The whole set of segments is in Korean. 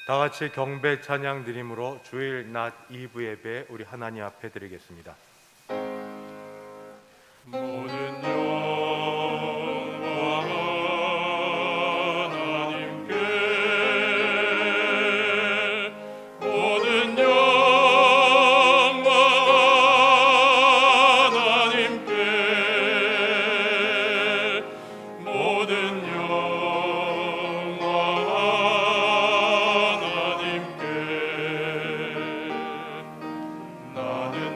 다 같이 경배 찬양 드림으로 주일 낮 2부 예배 우리 하나님 앞에 드리겠습니다. 모든 영광 하나님께, 모든 영광 하나님께, 모든 영광 하나님께. 나는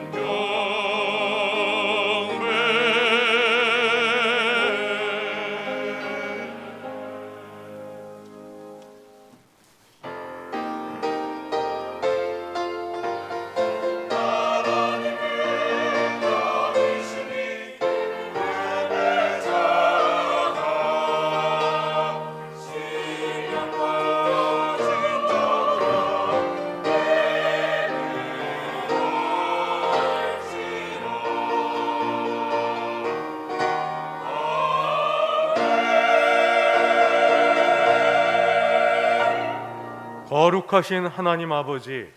거룩하신 하나님 아버지,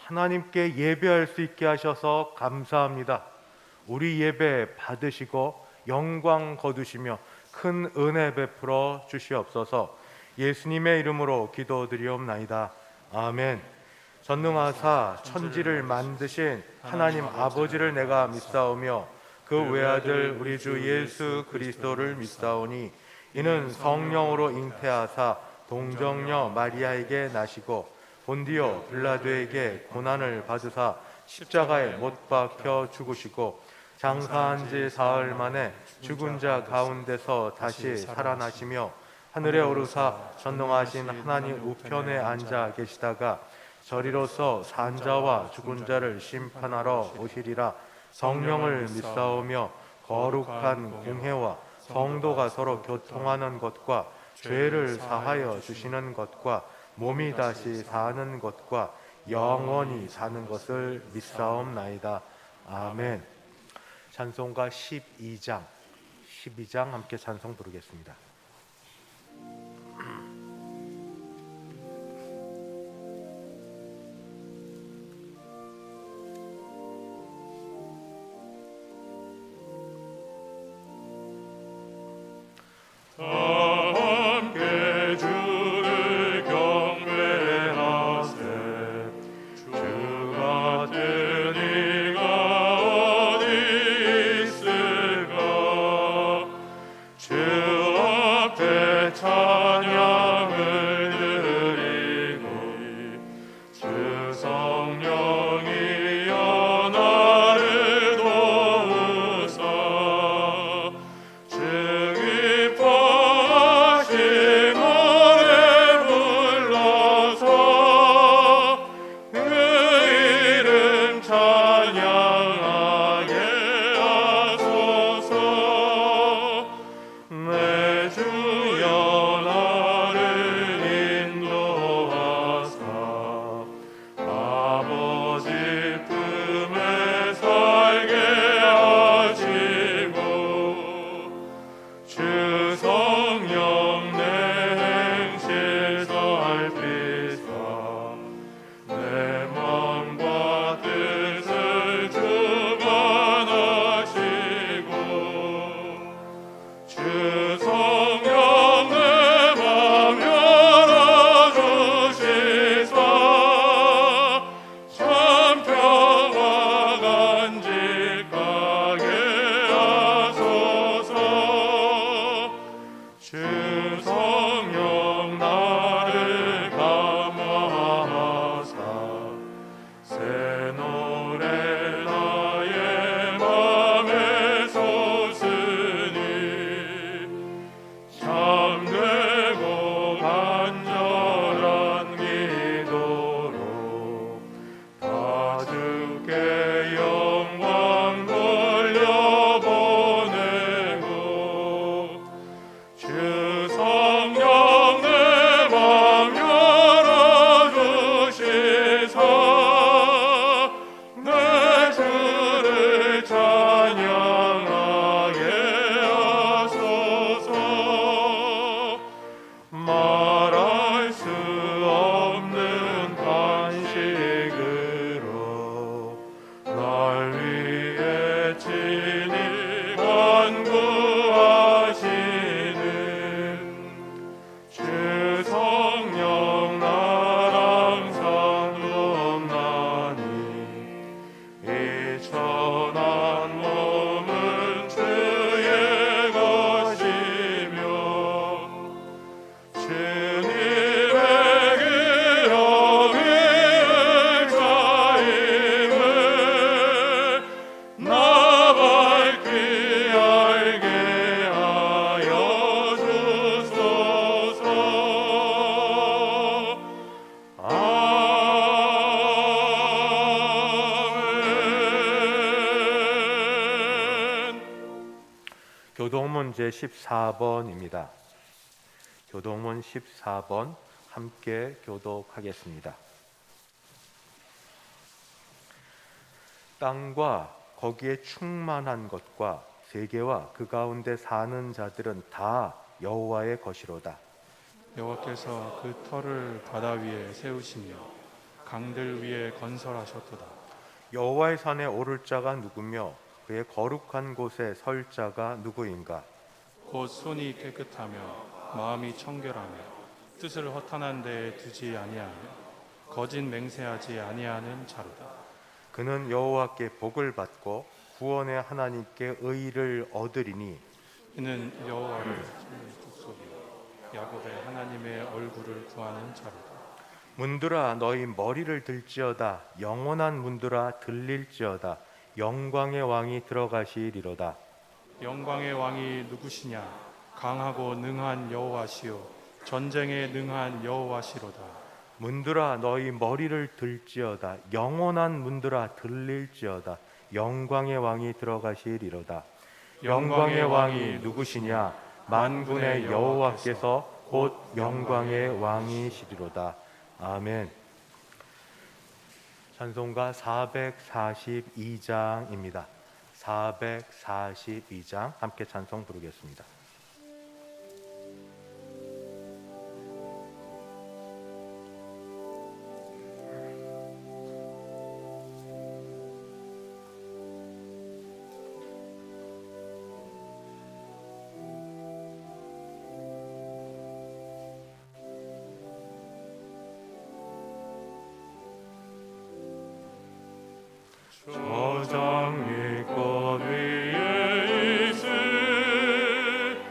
하나님께 예배할 수 있게 하셔서 감사합니다. 우리 예배 받으시고 영광 거두시며 큰 은혜 베풀어 주시옵소서. 예수님의 이름으로 기도드리옵나이다. 아멘. 전능하사 천지를 만드신 하나님 아버지를 내가 믿사오며 그 외아들 우리 주 예수 그리스도를 믿사오니 이는 성령으로 잉태하사 동정녀 마리아에게 나시고 본디오 빌라도에게 고난을 받으사 십자가에 못 박혀 죽으시고 장사한 지 사흘 만에 죽은 자 가운데서 다시 살아나시며 하늘에 오르사 전능하신 하나님 우편에 앉아 계시다가 저리로서 산 자와 죽은 자를 심판하러 오시리라. 성령을 믿사오며 거룩한 공회와 성도가 서로 교통하는 것과 죄를 사하여 주시는 것과 몸이 다시 사는 것과 영원히 사는 것을 믿사옵나이다. 아멘. 찬송가 12장 함께 찬송 부르겠습니다. 함께 주를 경배하세. 주 같은 이가 어디 있을까. 주 앞에 찬양을 드리고 주 성령이여 나를 도우사. 주 성령 나를 교동문 제14번입니다. 교동문 14번 함께 교독하겠습니다. 땅과 거기에 충만한 것과 세계와 그 가운데 사는 자들은 다 여호와의 것이로다. 여호와께서 그 터를 바다 위에 세우시며 강들 위에 건설하셨도다. 여호와의 산에 오를 자가 누구며 그의 거룩한 곳에 설 자가 누구인가? 곧 손이 깨끗하며 마음이 청결하며 뜻을 허탄한 데에 두지 아니하며 거짓 맹세하지 아니하는 자로다. 그는 여호와께 복을 받고 구원의 하나님께 의를 얻으리니 이는 여호와를 찾는 족속이요 야곱의 하나님의 얼굴을 구하는 자로다. 문들아 너희 머리를 들지어다. 영원한 문들아 들릴지어다. 영광의 왕이 들어가시리로다. 영광의 왕이 누구시냐? 강하고 능한 여호와시요 전쟁에 능한 여호와시로다. 문들아 너희 머리를 들지어다. 영원한 문들아 들릴지어다. 영광의 왕이 들어가시리로다. 영광의 왕이 누구시냐? 만군의 여호와께서 곧 영광의 왕이시리로다. 아멘. 찬송가 442장입니다. 442장 함께 찬송 부르겠습니다. 저장이 꽃 위에 있을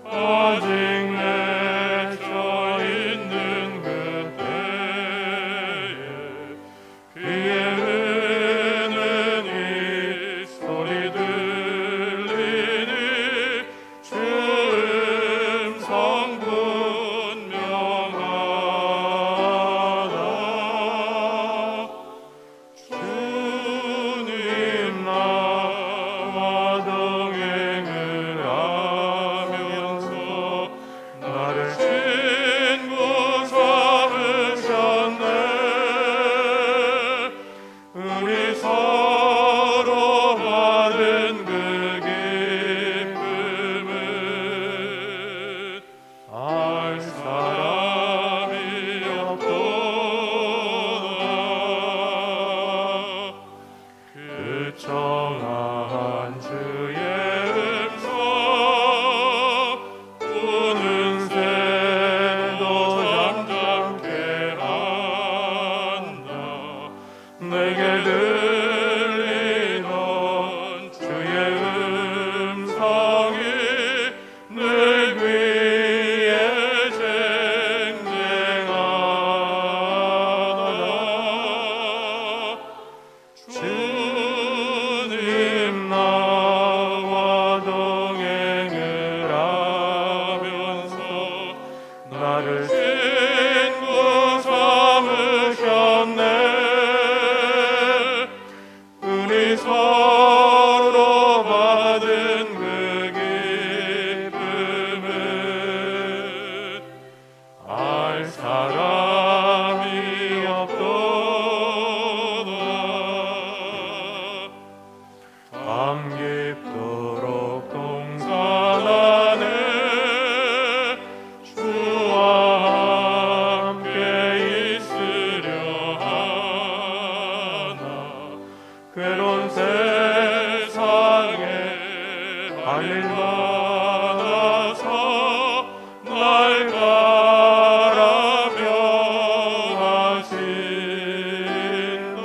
아직 맺혀 있는 그때에 귀에 흐르는 이 소리 들리니 주 음성 분명하다. 주님 나와 동행을 하면서 나를 친구 삼으셨네. 우리 서로 받은 그 기쁨은 알 사람이 없도다. 그 청아한 주의 음성 우는 새도 잠잠케 한다. 내게 들리던 주의 음성이 내 귀에 쟁쟁하다. 주님 나와 동행을 하면서 나를 친구 삼으셨네. 우리 서로 받은 그 기쁨은 알 사람이 없도다. 밤 깊도록 동산 안에 주와 함께 있으려 하나. 괴로운 세상에 할 일 많아서 날 바라며 하신다.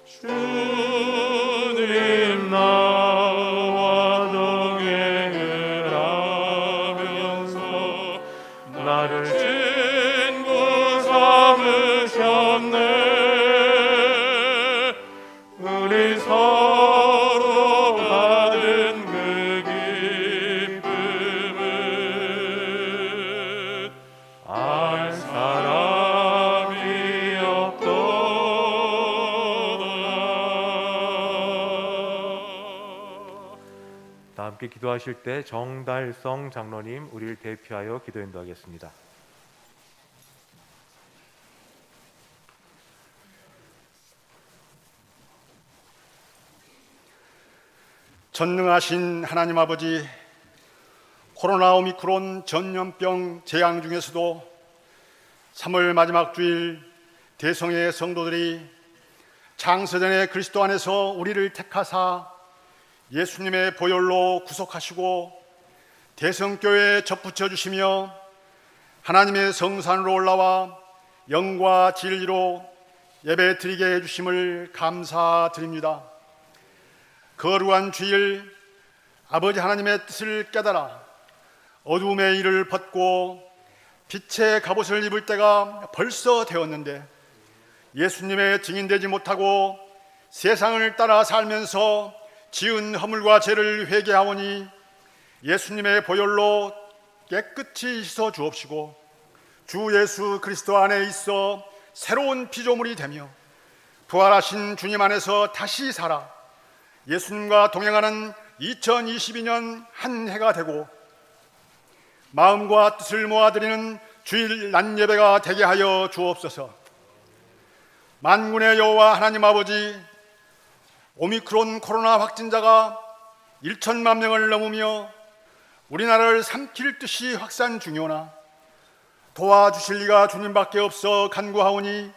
주님 나와 동행을 하면서 나를 친구 삼으셨네. 우리 서로 받은 그 기쁨은 알 사람이 없도다. 함께 기도하실 때 정달성 장로님 우리를 대표하여 기도 인도하겠습니다. 전능하신 하나님 아버지, 코로나 오미크론 전염병 재앙 중에서도 3월 마지막 주일 대성의 성도들이 장서전의 그리스도 안에서 우리를 택하사 예수님의 보혈로 구속하시고 대성교회에 접붙여 주시며 하나님의 성산으로 올라와 영과 진리로 예배 드리게 해주심을 감사드립니다. 거룩한 주일 아버지 하나님의 뜻을 깨달아 어둠의 일을 벗고 빛의 갑옷을 입을 때가 벌써 되었는데 예수님의 증인되지 못하고 세상을 따라 살면서 지은 허물과 죄를 회개하오니 예수님의 보혈로 깨끗이 씻어 주옵시고 주 예수 그리스도 안에 있어 새로운 피조물이 되며 부활하신 주님 안에서 다시 살아 예수님과 동행하는 2022년 한 해가 되고 마음과 뜻을 모아드리는 주일 낮 예배가 되게 하여 주옵소서. 만군의 여호와 하나님 아버지, 오미크론 코로나 확진자가 1천만 명을 넘으며 우리나라를 삼킬 듯이 확산 중이오나 도와주실 리가 주님밖에 없어 간구하오니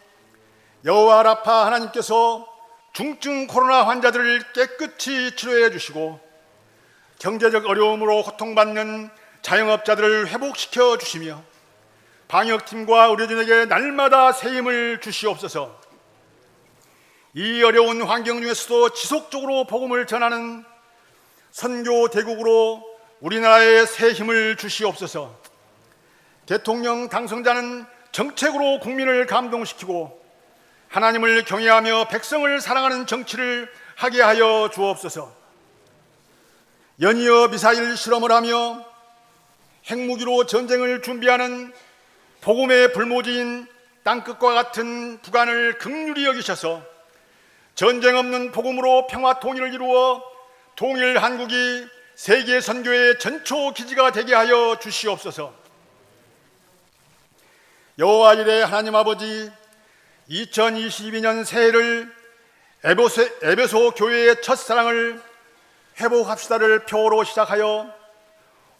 여호와 라파 하나님께서 중증 코로나 환자들을 깨끗이 치료해 주시고 경제적 어려움으로 고통받는 자영업자들을 회복시켜 주시며 방역팀과 의료진에게 날마다 새 힘을 주시옵소서. 이 어려운 환경 중에서도 지속적으로 복음을 전하는 선교 대국으로 우리나라에 새 힘을 주시옵소서. 대통령 당선자는 정책으로 국민을 감동시키고 하나님을 경외하며 백성을 사랑하는 정치를 하게 하여 주옵소서. 연이어 미사일 실험을 하며 핵무기로 전쟁을 준비하는 복음의 불모지인 땅끝과 같은 북한을 긍휼히 여기셔서 전쟁 없는 복음으로 평화 통일을 이루어 통일 한국이 세계 선교의 전초 기지가 되게 하여 주시옵소서. 여호와 이레 하나님 아버지, 2022년 새해를 에베소 교회의 첫사랑을 회복합시다를 표로 시작하여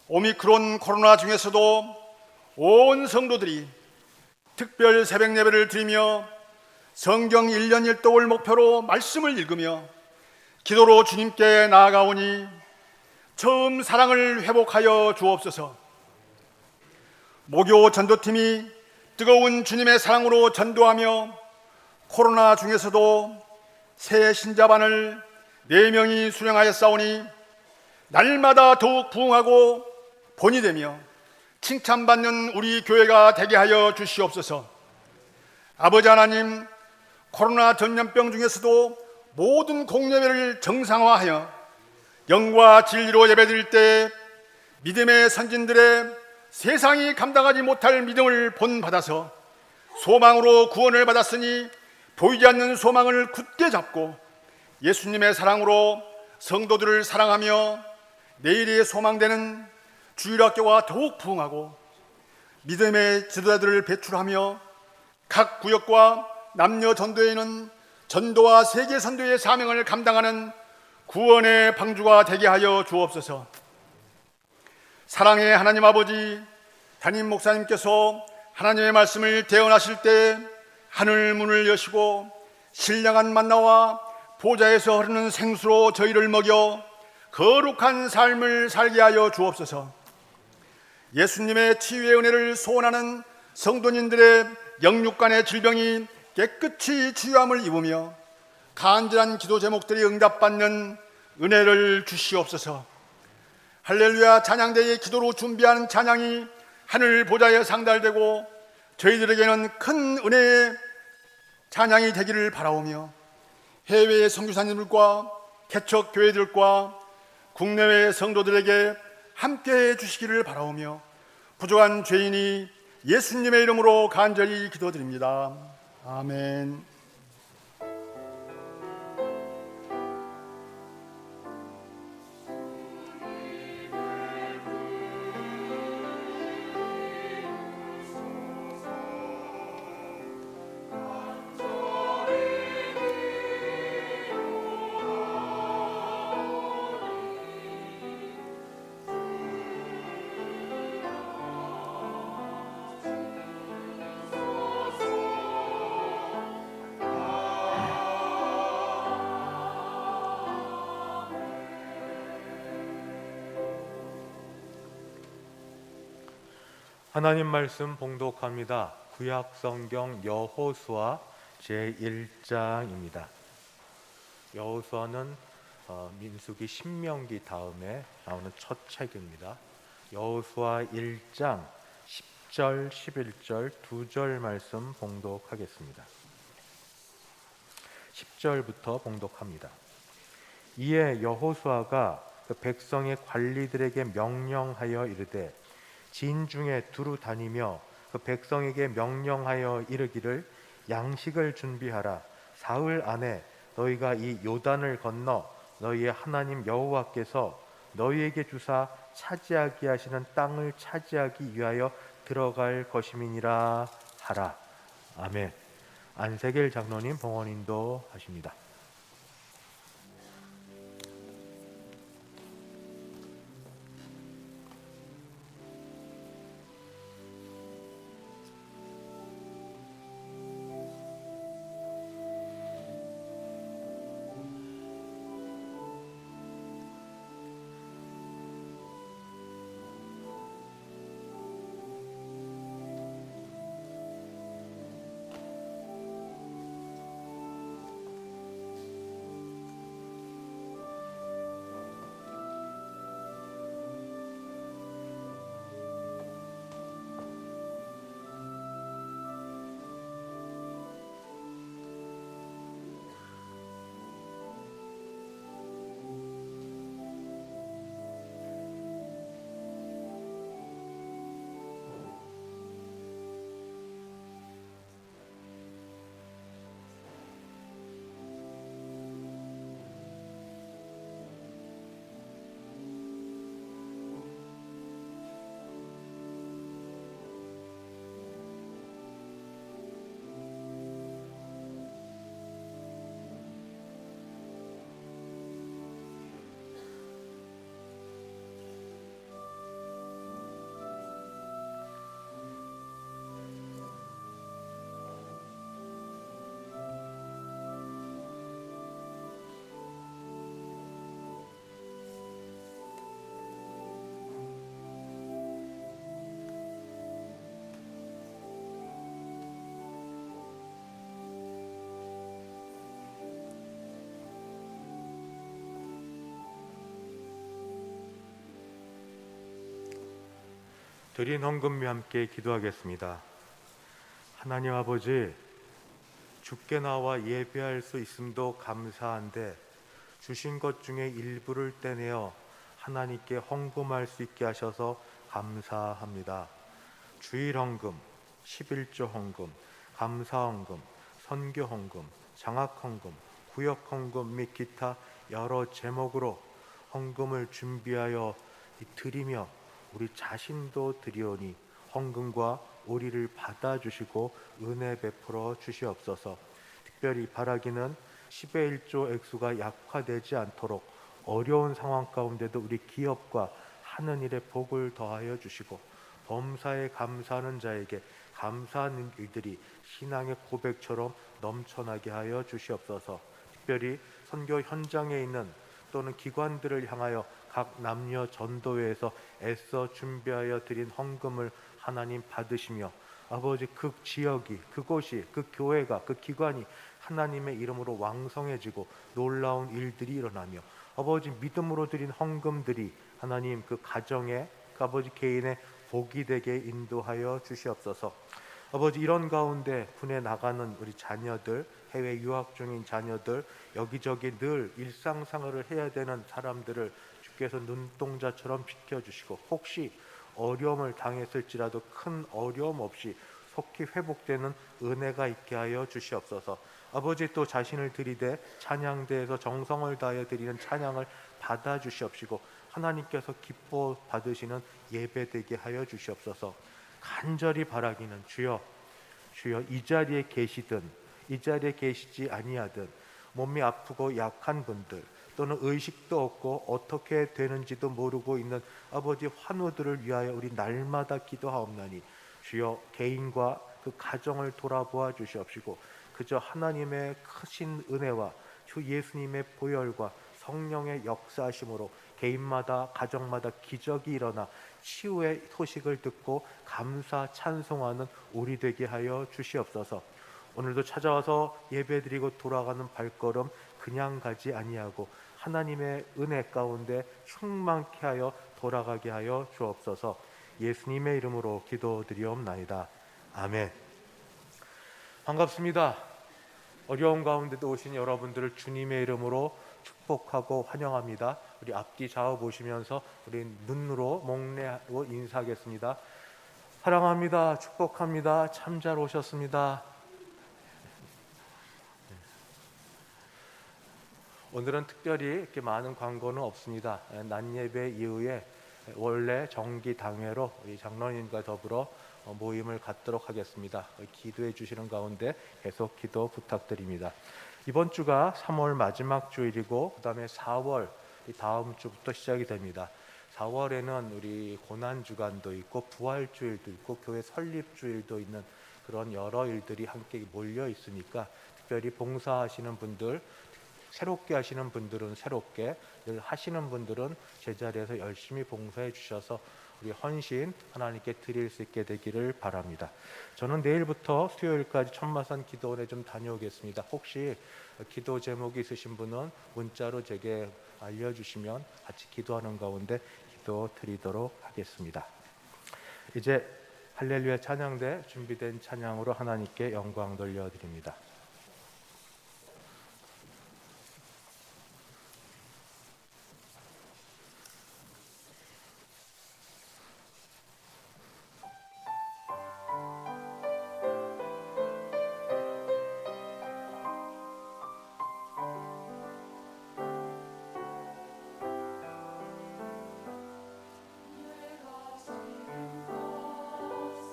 오미크론 코로나 중에서도 온 성도들이 특별 새벽 예배를 드리며 성경 1년 1독을 목표로 말씀을 읽으며 기도로 주님께 나아가오니 처음 사랑을 회복하여 주옵소서. 모교 전도팀이 뜨거운 주님의 사랑으로 전도하며 코로나 중에서도 새 신자반을 4명이 수령하였사오니 날마다 더욱 부흥하고 본이 되며 칭찬받는 우리 교회가 되게 하여 주시옵소서. 아버지 하나님, 코로나 전염병 중에서도 모든 공예배를 정상화하여 영과 진리로 예배드릴 때 믿음의 선진들의 세상이 감당하지 못할 믿음을 본받아서 소망으로 구원을 받았으니 보이지 않는 소망을 굳게 잡고 예수님의 사랑으로 성도들을 사랑하며 내일의 소망되는 주일학교가 더욱 부흥하고 믿음의 지도자들을 배출하며 각 구역과 남녀 전도회는 전도와 세계 선도의 사명을 감당하는 구원의 방주가 되게 하여 주옵소서. 사랑의 하나님 아버지, 담임 목사님께서 하나님의 말씀을 대언하실 때 하늘 문을 여시고 신령한 만나와 보좌에서 흐르는 생수로 저희를 먹여 거룩한 삶을 살게 하여 주옵소서. 예수님의 치유의 은혜를 소원하는 성도님들의 영육간의 질병이 깨끗이 치유함을 입으며 간절한 기도 제목들이 응답받는 은혜를 주시옵소서. 할렐루야 찬양대의 기도로 준비하는 찬양이 하늘 보좌에 상달되고 저희들에게는 큰 은혜의 찬양이 되기를 바라오며 해외의 선교사님들과 개척 교회들과 국내외 성도들에게 함께해 주시기를 바라오며 부족한 죄인이 예수님의 이름으로 간절히 기도드립니다. 아멘. 하나님 말씀 봉독합니다. 구약 성경 여호수아 제1장입니다. 여호수아는 민수기 신명기 다음에 나오는 첫 책입니다. 여호수아 1장 10절 11절 2절 말씀 봉독하겠습니다. 10절부터 봉독합니다. 이에 여호수아가 그 백성의 관리들에게 명령하여 이르되 진중에 두루 다니며 그 백성에게 명령하여 이르기를 양식을 준비하라. 사흘 안에 너희가 이 요단을 건너 너희의 하나님 여호와께서 너희에게 주사 차지하게 하시는 땅을 차지하기 위하여 들어갈 것임이니라 하라. 아멘. 안세겔 장로님 봉헌인도 하십니다. 드린 헌금과 함께 기도하겠습니다. 하나님 아버지, 주께 나와 예배할 수 있음도 감사한데 주신 것 중에 일부를 떼내어 하나님께 헌금할 수 있게 하셔서 감사합니다. 주일 헌금, 11조 헌금, 감사 헌금, 선교 헌금, 장학 헌금, 구역 헌금 및 기타 여러 제목으로 헌금을 준비하여 드리며 우리 자신도 드리오니 헌금과 우리를 받아주시고 은혜 베풀어 주시옵소서. 특별히 바라기는 10의 1조 액수가 약화되지 않도록 어려운 상황 가운데도 우리 기업과 하는 일에 복을 더하여 주시고 범사에 감사하는 자에게 감사하는 일들이 신앙의 고백처럼 넘쳐나게 하여 주시옵소서. 특별히 선교 현장에 있는 또는 기관들을 향하여 각 남녀 전도회에서 애써 준비하여 드린 헌금을 하나님 받으시며 아버지 그 지역이 그곳이 그 교회가 그 기관이 하나님의 이름으로 왕성해지고 놀라운 일들이 일어나며 아버지 믿음으로 드린 헌금들이 하나님 그 가정에 그 아버지 개인의 복이 되게 인도하여 주시옵소서. 아버지 이런 가운데 군에 나가는 우리 자녀들, 해외 유학 중인 자녀들, 여기저기 늘 일상생활을 해야 되는 사람들을 주께서 눈동자처럼 지켜주시고 혹시 어려움을 당했을지라도 큰 어려움 없이 속히 회복되는 은혜가 있게 하여 주시옵소서. 아버지 또 자신을 들이대 찬양대에서 정성을 다하여 드리는 찬양을 받아 주시옵시고 하나님께서 기뻐 받으시는 예배되게 하여 주시옵소서. 간절히 바라기는 주여 이 자리에 계시든 이 자리에 계시지 아니하든 몸이 아프고 약한 분들 또는 의식도 없고 어떻게 되는지도 모르고 있는 아버지 환우들을 위하여 우리 날마다 기도하옵나니 주여 개인과 그 가정을 돌아보아 주시옵시고 그저 하나님의 크신 은혜와 주 예수님의 보혈과 성령의 역사하심으로 개인마다 가정마다 기적이 일어나 치유의 소식을 듣고 감사 찬송하는 우리 되게 하여 주시옵소서. 오늘도 찾아와서 예배드리고 돌아가는 발걸음 그냥 가지 아니하고 하나님의 은혜 가운데 충만케 하여 돌아가게 하여 주옵소서. 예수님의 이름으로 기도드리옵나이다. 아멘. 반갑습니다. 어려운 가운데도 오신 여러분들을 주님의 이름으로 축복하고 환영합니다. 우리 앞뒤 좌우 보시면서 우리 눈으로 목례하고 인사하겠습니다. 사랑합니다. 축복합니다. 참 잘 오셨습니다. 오늘은 특별히 이렇게 많은 광고는 없습니다. 낮 예배 이후에 원래 정기 당회로 우리 장로님과 더불어 모임을 갖도록 하겠습니다. 기도해 주시는 가운데 계속 기도 부탁드립니다. 이번 주가 3월 마지막 주일이고 그다음에 4월 다음 주부터 시작이 됩니다. 4월에는 우리 고난 주간도 있고 부활 주일도 있고 교회 설립 주일도 있는 그런 여러 일들이 함께 몰려 있으니까 특별히 봉사하시는 분들, 새롭게 하시는 분들은 새롭게, 늘 하시는 분들은 제자리에서 열심히 봉사해 주셔서 우리 헌신 하나님께 드릴 수 있게 되기를 바랍니다. 저는 내일부터 수요일까지 천마산 기도원에 좀 다녀오겠습니다. 혹시 기도 제목이 있으신 분은 문자로 제게 알려주시면 같이 기도하는 가운데 기도 드리도록 하겠습니다. 이제 할렐루야 찬양대 준비된 찬양으로 하나님께 영광 돌려드립니다.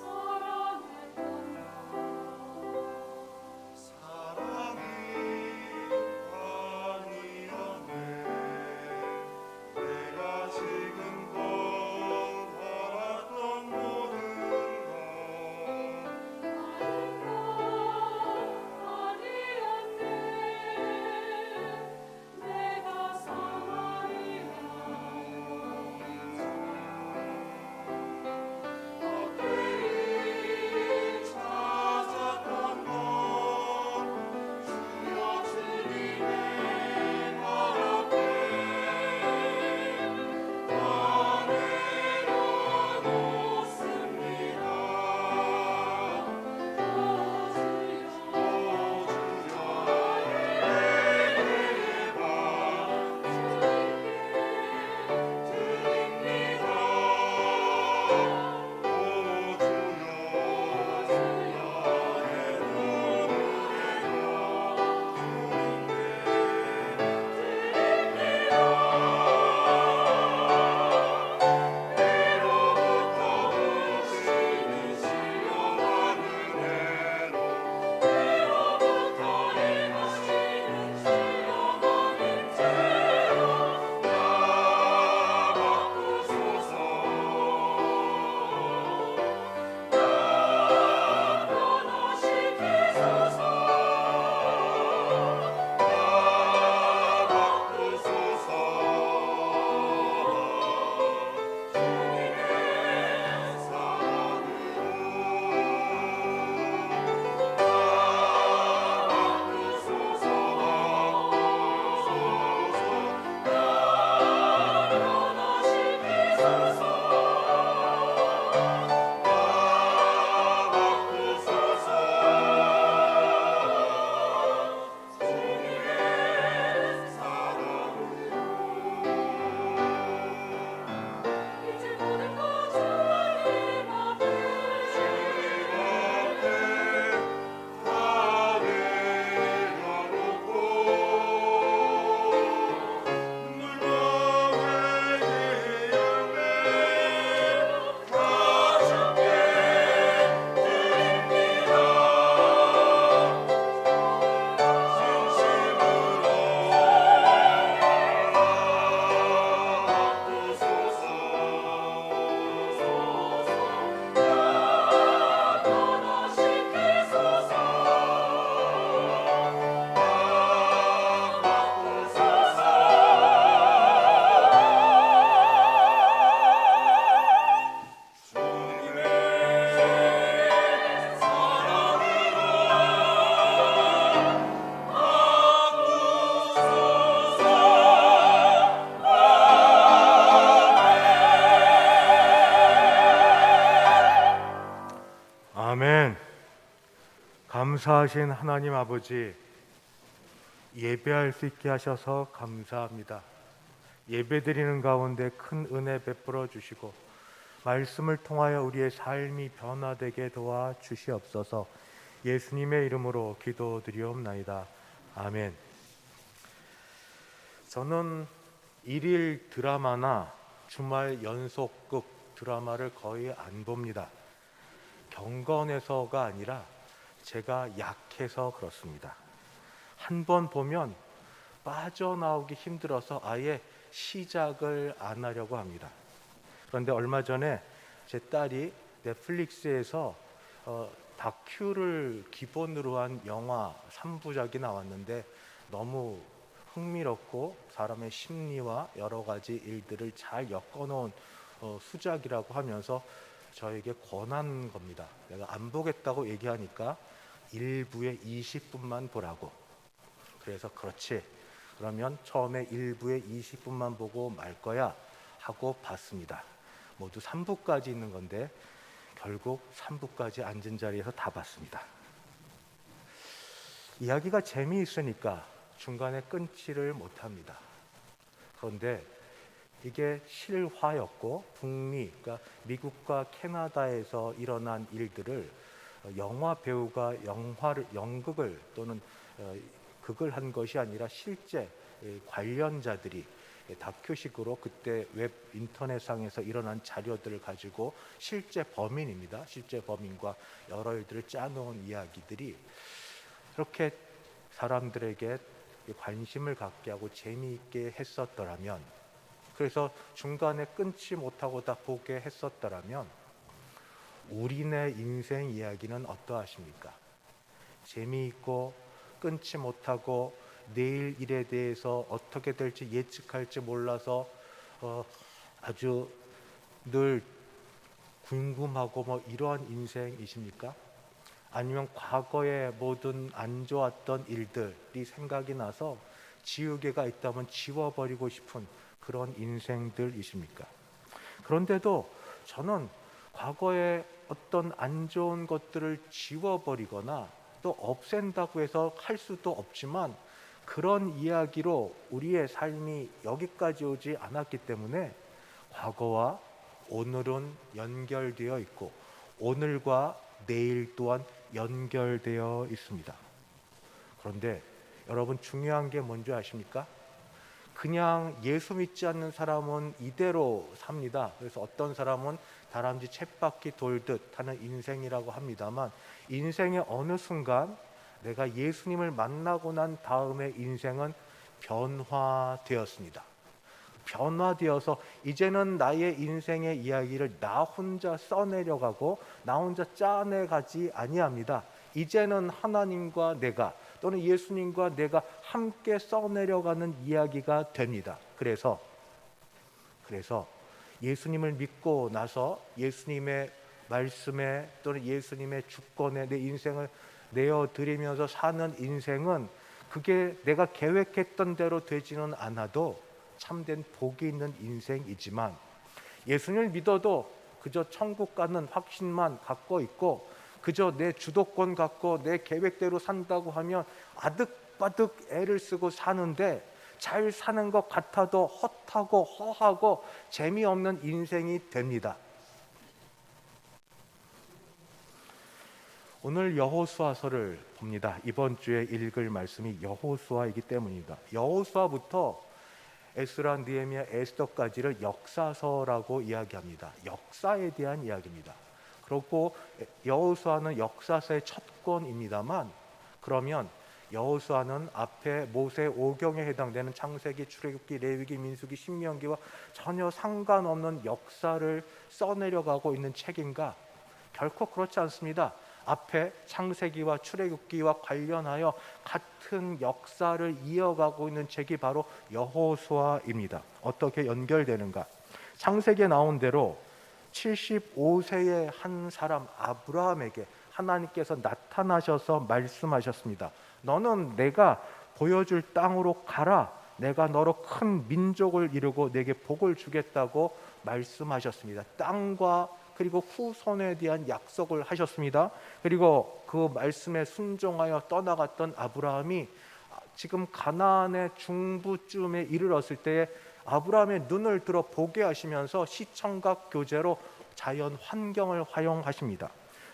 사랑했던 너 감사하신 하나님 아버지, 예배할 수 있게 하셔서 감사합니다. 예배드리는 가운데 큰 은혜 베풀어 주시고 말씀을 통하여 우리의 삶이 변화되게 도와 주시옵소서. 예수님의 이름으로 기도드리옵나이다. 아멘. 저는 일일 드라마나 주말 연속극 드라마를 거의 안 봅니다. 경건해서가 아니라 제가 약해서 그렇습니다. 한 번 보면 빠져나오기 힘들어서 아예 시작을 안 하려고 합니다. 그런데 얼마 전에 제 딸이 넷플릭스에서 다큐를 기본으로 한 영화 3부작이 나왔는데 너무 흥미롭고 사람의 심리와 여러 가지 일들을 잘 엮어놓은 수작이라고 하면서 저에게 권한 겁니다. 내가 안 보겠다고 얘기하니까 1부에 20분만 보라고. 그래서 그렇지, 그러면 처음에 1부에 20분만 보고 말 거야 하고 봤습니다. 모두 3부까지 있는 건데 결국 3부까지 앉은 자리에서 다 봤습니다. 이야기가 재미있으니까 중간에 끊지를 못합니다. 그런데 이게 실화였고 북미, 그러니까 미국과 캐나다에서 일어난 일들을 영화 배우가 연극을 또는 극을 한 것이 아니라 실제 관련자들이 다큐식으로 그때 웹 인터넷상에서 일어난 자료들을 가지고 실제 범인입니다. 실제 범인과 여러 일들을 짜놓은 이야기들이 이렇게 사람들에게 관심을 갖게 하고 재미있게 했었더라면, 그래서 중간에 끊지 못하고 다 보게 했었더라면 우리네 인생 이야기는 어떠하십니까? 재미있고 끊지 못하고 내일 일에 대해서 어떻게 될지 예측할지 몰라서 아주 늘 궁금하고 뭐 이러한 인생이십니까? 아니면 과거의 모든 안 좋았던 일들이 생각이 나서 지우개가 있다면 지워버리고 싶은 그런 인생들이십니까? 그런데도 저는 과거의 어떤 안 좋은 것들을 지워버리거나 또 없앤다고 해서 할 수도 없지만 그런 이야기로 우리의 삶이 여기까지 오지 않았기 때문에 과거와 오늘은 연결되어 있고 오늘과 내일 또한 연결되어 있습니다. 그런데 여러분, 중요한 게 뭔지 아십니까? 그냥 예수 믿지 않는 사람은 이대로 삽니다. 그래서 어떤 사람은 다람쥐 쳇바퀴 돌듯 하는 인생이라고 합니다만, 인생의 어느 순간 내가 예수님을 만나고 난 다음에 인생은 변화되었습니다. 변화되어서 이제는 나의 인생의 이야기를 나 혼자 써내려가고 나 혼자 짜내가지 아니합니다. 이제는 하나님과 내가 또는 예수님과 내가 함께 써내려가는 이야기가 됩니다. 그래서 예수님을 믿고 나서 예수님의 말씀에 또는 예수님의 주권에 내 인생을 내어드리면서 사는 인생은 그게 내가 계획했던 대로 되지는 않아도 참된 복이 있는 인생이지만, 예수님을 믿어도 그저 천국 가는 확신만 갖고 있고 그저 내 주도권 갖고 내 계획대로 산다고 하면 아득바득 애를 쓰고 사는데 잘 사는 것 같아도 헛하고 허하고 재미없는 인생이 됩니다. 오늘 여호수아서를 봅니다. 이번 주에 읽을 말씀이 여호수아이기 때문입니다. 여호수아부터 에스라, 느헤미야, 에스더까지를 역사서라고 이야기합니다. 역사에 대한 이야기입니다. 그렇고 여호수아는 역사서의 첫 권입니다만, 그러면 여호수아는 앞에 모세 오경에 해당되는 창세기, 출애굽기, 레위기, 민수기, 신명기와 전혀 상관없는 역사를 써내려가고 있는 책인가? 결코 그렇지 않습니다. 앞에 창세기와 출애굽기와 관련하여 같은 역사를 이어가고 있는 책이 바로 여호수아입니다. 어떻게 연결되는가? 창세기에 나온 대로 75세의 한 사람 아브라함에게 하나님께서 나타나셔서 말씀하셨습니다. 너는 내가 보여줄 땅으로 가라. 내가 너로 큰 민족을 이루고 내게 복을 주겠다고 말씀하셨습니다. 땅과 그리고 후손에 대한 약속을 하셨습니다. 그리고 그 말씀에 순종하여 떠나갔던 아브라함이 지금 가나안의 중부쯤에 이르렀을 때에 아브라함의 눈을 들어 보게 하시면서 시청각 교제로 자연 환경을 활용하십니다.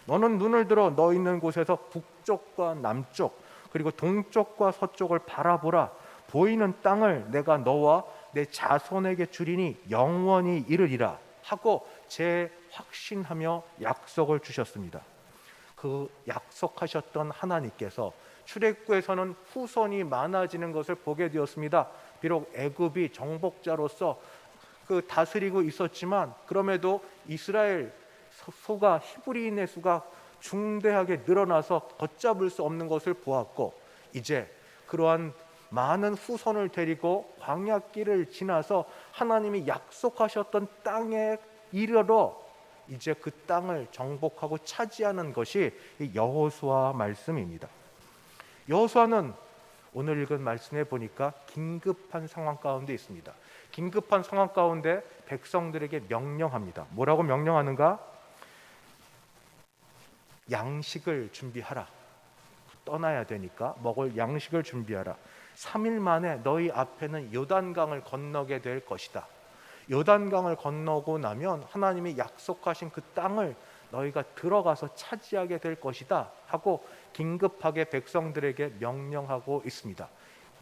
너는 눈을 들어 너 있는 곳에서 북쪽과 남쪽 그리고 동쪽과 서쪽을 바라보라. 보이는 땅을 내가 너와 내 자손에게 주리니 영원히 이르리라 하고 재확신하며 약속을 주셨습니다. 그 약속하셨던 하나님께서 출애굽에서는 후손이 많아지는 것을 보게 되었습니다. 비록 애굽이 정복자로서 그 다스리고 있었지만 그럼에도 이스라엘 소가 히브리인의 수가 중대하게 늘어나서 걷잡을 수 없는 것을 보았고 이제 그러한 많은 후손을 데리고 광야길을 지나서 하나님이 약속하셨던 땅에 이르러 이제 그 땅을 정복하고 차지하는 것이 여호수아 말씀입니다. 여호수아는 오늘 읽은 말씀에 보니까 긴급한 상황 가운데 있습니다. 긴급한 상황 가운데 백성들에게 명령합니다. 뭐라고 명령하는가? 양식을 준비하라. 떠나야 되니까 먹을 양식을 준비하라. 3일 만에 너희 앞에는 요단강을 건너게 될 것이다. 요단강을 건너고 나면 하나님이 약속하신 그 땅을 너희가 들어가서 차지하게 될 것이다 하고 긴급하게 백성들에게 명령하고 있습니다.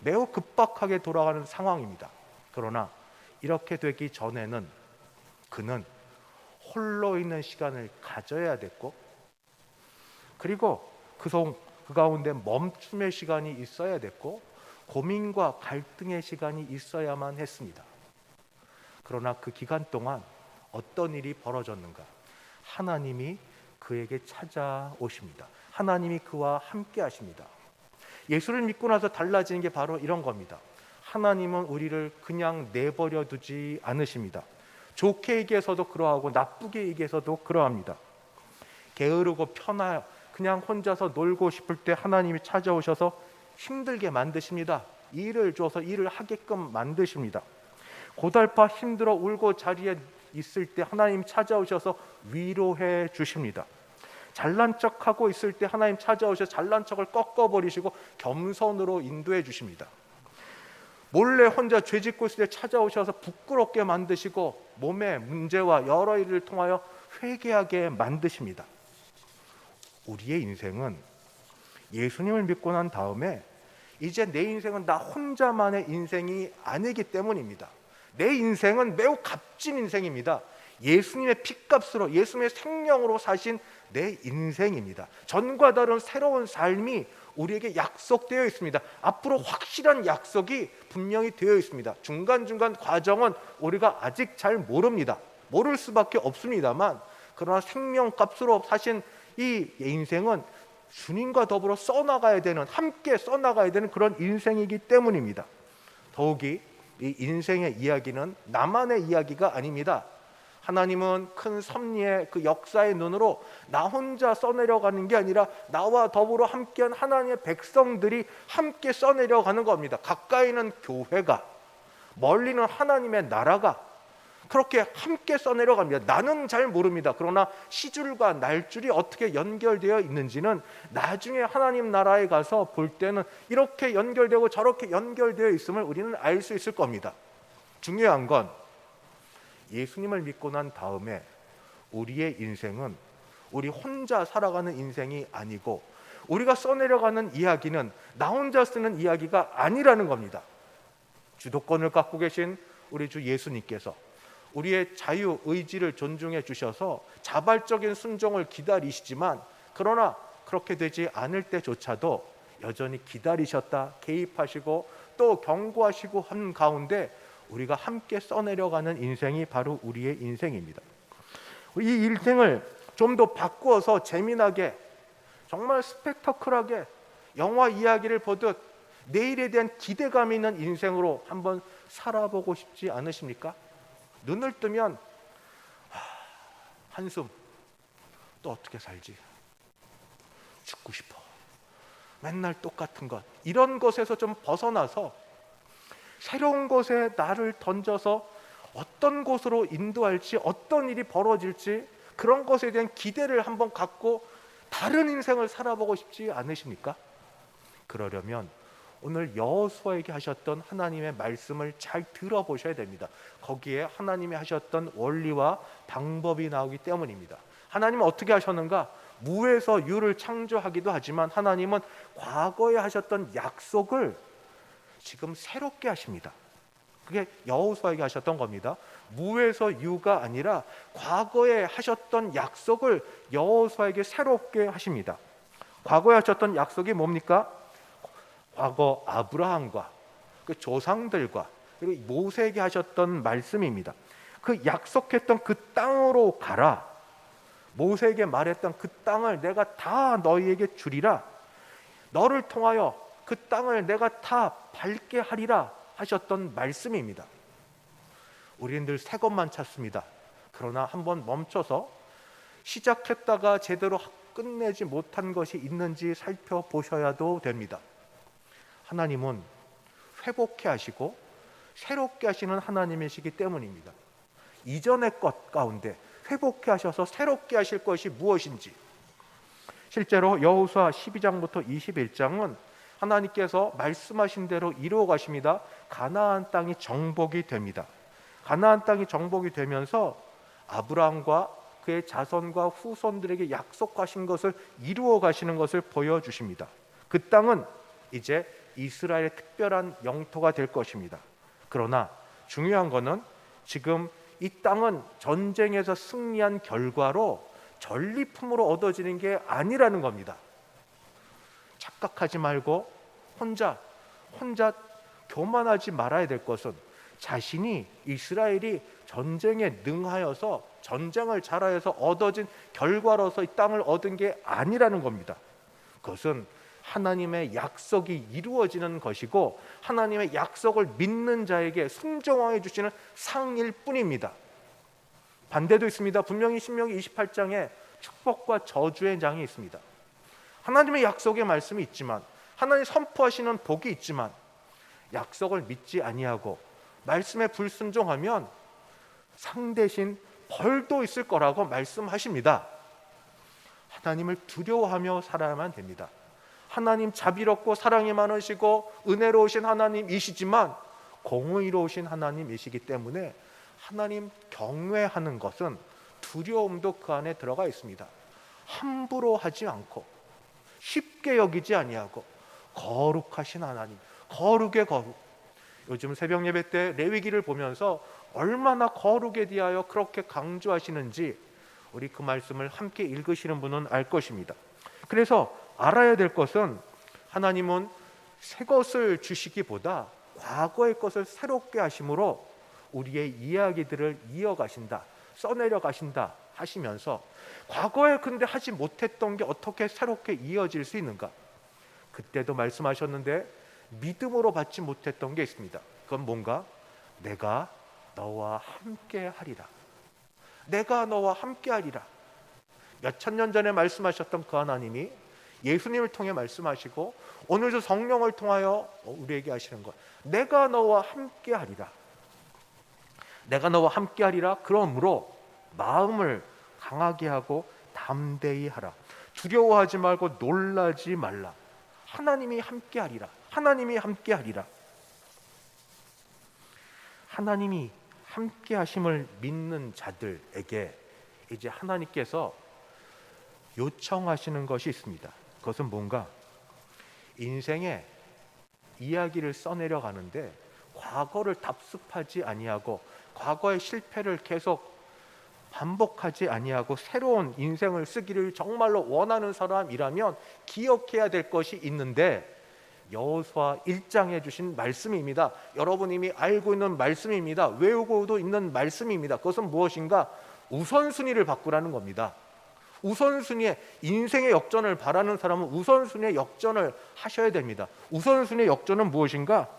매우 급박하게 돌아가는 상황입니다. 그러나 이렇게 되기 전에는 그는 홀로 있는 시간을 가져야 됐고 그리고 그 가운데 멈춤의 시간이 있어야 됐고 고민과 갈등의 시간이 있어야만 했습니다. 그러나 그 기간 동안 어떤 일이 벌어졌는가? 하나님이 그에게 찾아오십니다. 하나님이 그와 함께 하십니다. 예수를 믿고 나서 달라지는 게 바로 이런 겁니다. 하나님은 우리를 그냥 내버려 두지 않으십니다. 좋게 얘기해서도 그러하고 나쁘게 얘기해서도 그러합니다. 게으르고 편하여 그냥 혼자서 놀고 싶을 때 하나님이 찾아오셔서 힘들게 만드십니다. 일을 줘서 일을 하게끔 만드십니다. 고달파 힘들어 울고 자리에 있을 때 하나님 찾아오셔서 위로해 주십니다. 잘난 척하고 있을 때 하나님 찾아오셔서 잘난 척을 꺾어버리시고 겸손으로 인도해 주십니다. 몰래 혼자 죄짓고 있을 때 찾아오셔서 부끄럽게 만드시고 몸의 문제와 여러 일을 통하여 회개하게 만드십니다. 우리의 인생은 예수님을 믿고 난 다음에 이제 내 인생은 나 혼자만의 인생이 아니기 때문입니다. 내 인생은 매우 값진 인생입니다. 예수님의 피값으로 예수님의 생명으로 사신 내 인생입니다. 전과 다른 새로운 삶이 우리에게 약속되어 있습니다. 앞으로 확실한 약속이 분명히 되어 있습니다. 중간중간 과정은 우리가 아직 잘 모릅니다. 모를 수밖에 없습니다만 그러나 생명값으로 사신 이 인생은 주님과 더불어 써나가야 되는 함께 써나가야 되는 그런 인생이기 때문입니다. 더욱이 이 인생의 이야기는 나만의 이야기가 아닙니다. 하나님은 큰 섭리의 그 역사의 눈으로 나 혼자 써내려가는 게 아니라 나와 더불어 함께한 하나님의 백성들이 함께 써내려가는 겁니다. 가까이는 교회가, 멀리는 하나님의 나라가 그렇게 함께 써내려갑니다. 나는 잘 모릅니다. 그러나 시줄과 날줄이 어떻게 연결되어 있는지는 나중에 하나님 나라에 가서 볼 때는 이렇게 연결되고 저렇게 연결되어 있음을 우리는 알 수 있을 겁니다. 중요한 건 예수님을 믿고 난 다음에 우리의 인생은 우리 혼자 살아가는 인생이 아니고 우리가 써내려가는 이야기는 나 혼자 쓰는 이야기가 아니라는 겁니다. 주도권을 갖고 계신 우리 주 예수님께서 우리의 자유 의지를 존중해 주셔서 자발적인 순종을 기다리시지만 그러나 그렇게 되지 않을 때조차도 여전히 기다리셨다 개입하시고 또 경고하시고 한 가운데 우리가 함께 써내려가는 인생이 바로 우리의 인생입니다. 이 인생을 좀 더 바꾸어서 재미나게 정말 스펙터클하게 영화 이야기를 보듯 내일에 대한 기대감이 있는 인생으로 한번 살아보고 싶지 않으십니까? 눈을 뜨면 한숨, 또 어떻게 살지? 죽고 싶어. 맨날 똑같은 것. 이런 것에서 좀 벗어나서 새로운 것에 나를 던져서 어떤 곳으로 인도할지 어떤 일이 벌어질지 그런 것에 대한 기대를 한번 갖고 다른 인생을 살아보고 싶지 않으십니까? 그러려면 오늘 여호수아에게 하셨던 하나님의 말씀을 잘 들어보셔야 됩니다. 거기에 하나님이 하셨던 원리와 방법이 나오기 때문입니다. 하나님은 어떻게 하셨는가? 무에서 유를 창조하기도 하지만 하나님은 과거에 하셨던 약속을 지금 새롭게 하십니다. 그게 여호수아에게 하셨던 겁니다. 무에서 유가 아니라 과거에 하셨던 약속을 여호수아에게 새롭게 하십니다. 과거에 하셨던 약속이 뭡니까? 과거 아브라함과 그 조상들과 그리고 모세에게 하셨던 말씀입니다. 그 약속했던 그 땅으로 가라. 모세에게 말했던 그 땅을 내가 다 너희에게 주리라. 너를 통하여 그 땅을 내가 다 밟게 하리라 하셨던 말씀입니다. 우리는 늘 새 것만 찾습니다. 그러나 한번 멈춰서 시작했다가 제대로 끝내지 못한 것이 있는지 살펴보셔야도 됩니다. 하나님은 회복해 하시고 새롭게 하시는 하나님이시기 때문입니다. 이전의 것 가운데 회복해 하셔서 새롭게 하실 것이 무엇인지, 실제로 여호수아 12장부터 21장은 하나님께서 말씀하신 대로 이루어 가십니다. 가나안 땅이 정복이 됩니다. 가나안 땅이 정복이 되면서 아브라함과 그의 자손과 후손들에게 약속하신 것을 이루어 가시는 것을 보여주십니다. 그 땅은 이제 이스라엘의 특별한 영토가 될 것입니다. 그러나 중요한 것은 지금 이 땅은 전쟁에서 승리한 결과로 전리품으로 얻어지는 게 아니라는 겁니다. 착각하지 말고 혼자 교만하지 말아야 될 것은 자신이 이스라엘이 전쟁에 능하여서 전쟁을 잘하여서 얻어진 결과로서 이 땅을 얻은 게 아니라는 겁니다. 그것은 하나님의 약속이 이루어지는 것이고 하나님의 약속을 믿는 자에게 순종하여 주시는 상일 뿐입니다. 반대도 있습니다. 분명히 신명기 28장에 축복과 저주의 장이 있습니다. 하나님의 약속의 말씀이 있지만, 하나님 선포하시는 복이 있지만 약속을 믿지 아니하고 말씀에 불순종하면 상대신 벌도 있을 거라고 말씀하십니다. 하나님을 두려워하며 살아야만 됩니다. 하나님 자비롭고 사랑이 많으시고 은혜로우신 하나님이시지만 공의로우신 하나님이시기 때문에 하나님 경외하는 것은 두려움도 그 안에 들어가 있습니다. 함부로 하지 않고 쉽게 여기지 아니하고 거룩하신 하나님, 거룩의 거룩. 요즘 새벽 예배 때 레위기를 보면서 얼마나 거룩에 대하여 그렇게 강조하시는지 우리 그 말씀을 함께 읽으시는 분은 알 것입니다. 그래서 알아야 될 것은 하나님은 새 것을 주시기보다 과거의 것을 새롭게 하심으로 우리의 이야기들을 이어가신다, 써내려 가신다 하시면서 과거에 근데 하지 못했던 게 어떻게 새롭게 이어질 수 있는가? 그때도 말씀하셨는데 믿음으로 받지 못했던 게 있습니다. 그건 뭔가? 내가 너와 함께 하리라. 내가 너와 함께 하리라. 몇천 년 전에 말씀하셨던 그 하나님이 예수님을 통해 말씀하시고 오늘도 성령을 통하여 우리에게 하시는 것, 내가 너와 함께 하리라. 내가 너와 함께 하리라. 그러므로 마음을 강하게 하고 담대히 하라. 두려워하지 말고 놀라지 말라. 하나님이 함께 하리라. 하나님이 함께 하리라. 하나님이 함께 하심을 믿는 자들에게 이제 하나님께서 요청하시는 것이 있습니다. 그것은 뭔가? 인생의 이야기를 써내려 가는데 과거를 답습하지 아니하고 과거의 실패를 계속 반복하지 아니하고 새로운 인생을 쓰기를 정말로 원하는 사람이라면 기억해야 될 것이 있는데 여호수아 1장에 주신 말씀입니다. 여러분 이미 알고 있는 말씀입니다. 외우고도 있는 말씀입니다. 그것은 무엇인가? 우선순위를 바꾸라는 겁니다. 우선순위에 인생의 역전을 바라는 사람은 우선순위의 역전을 하셔야 됩니다. 우선순위의 역전은 무엇인가?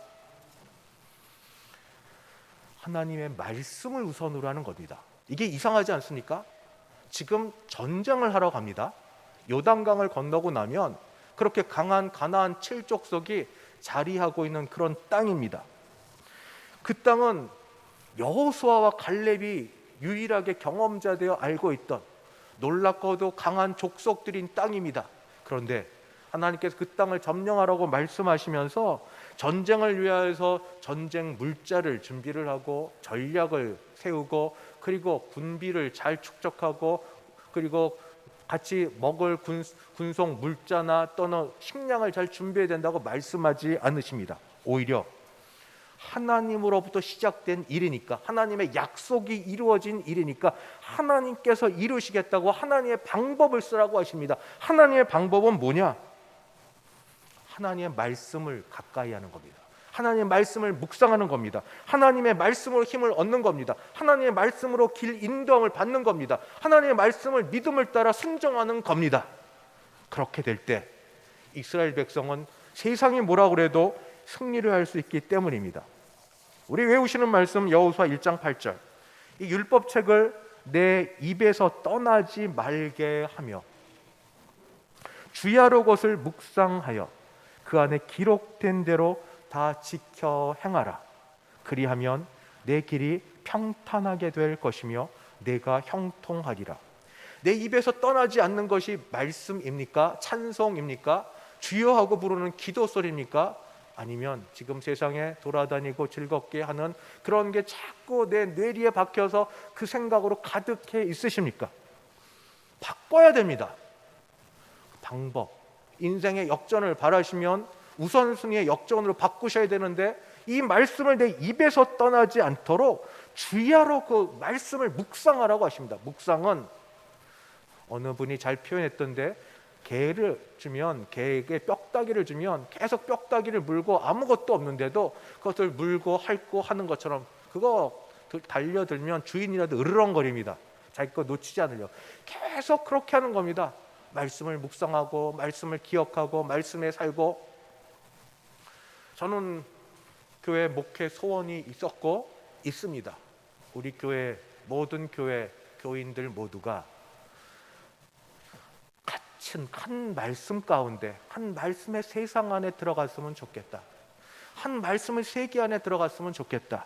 하나님의 말씀을 우선으로 하는 겁니다. 이게 이상하지 않습니까? 지금 전쟁을 하러 갑니다. 요단강을 건너고 나면 그렇게 강한 가나안 7족속이 자리하고 있는 그런 땅입니다. 그 땅은 여호수아와 갈렙이 유일하게 경험자 되어 알고 있던 놀랍고도 강한 족속들인 땅입니다. 그런데 하나님께서 그 땅을 점령하라고 말씀하시면서 전쟁을 위하여서 전쟁 물자를 준비를 하고 전략을 세우고 그리고 군비를 잘 축적하고 그리고 같이 먹을 군송 물자나 또는 식량을 잘 준비해야 된다고 말씀하지 않으십니다. 오히려 하나님으로부터 시작된 일이니까, 하나님의 약속이 이루어진 일이니까 하나님께서 이루시겠다고 하나님의 방법을 쓰라고 하십니다. 하나님의 방법은 뭐냐? 하나님의 말씀을 가까이 하는 겁니다. 하나님의 말씀을 묵상하는 겁니다. 하나님의 말씀으로 힘을 얻는 겁니다. 하나님의 말씀으로 길 인도함을 받는 겁니다. 하나님의 말씀을 믿음을 따라 순종하는 겁니다. 그렇게 될 때 이스라엘 백성은 세상이 뭐라 그래도 승리를 할 수 있기 때문입니다. 우리 외우시는 말씀 여호수아 1장 8절, 이 율법책을 내 입에서 떠나지 말게 하며 주야로 것을 묵상하여 그 안에 기록된 대로 다 지켜 행하라. 그리하면 내 길이 평탄하게 될 것이며 내가 형통하리라. 내 입에서 떠나지 않는 것이 말씀입니까? 찬송입니까? 주여 하고 부르는 기도 소리입니까? 아니면 지금 세상에 돌아다니고 즐겁게 하는 그런 게 자꾸 내 뇌리에 박혀서 그 생각으로 가득해 있으십니까? 바꿔야 됩니다. 방법, 인생의 역전을 바라시면 우선순위의 역전으로 바꾸셔야 되는데 이 말씀을 내 입에서 떠나지 않도록 주야로 그 말씀을 묵상하라고 하십니다. 묵상은 어느 분이 잘 표현했던데, 개를 주면, 개에게 뼈다귀를 주면 계속 뼈다귀를 물고 아무것도 없는데도 그것을 물고 핥고 하는 것처럼 그거 달려들면 주인이라도 으르렁거립니다. 자기 거 놓치지 않으려 계속 그렇게 하는 겁니다. 말씀을 묵상하고 말씀을 기억하고 말씀에 살고. 저는 교회 목회 소원이 있었고 있습니다. 우리 교회 모든 교회 교인들 모두가 같은 한 말씀 가운데, 한 말씀의 세상 안에 들어갔으면 좋겠다. 한 말씀의 세계 안에 들어갔으면 좋겠다.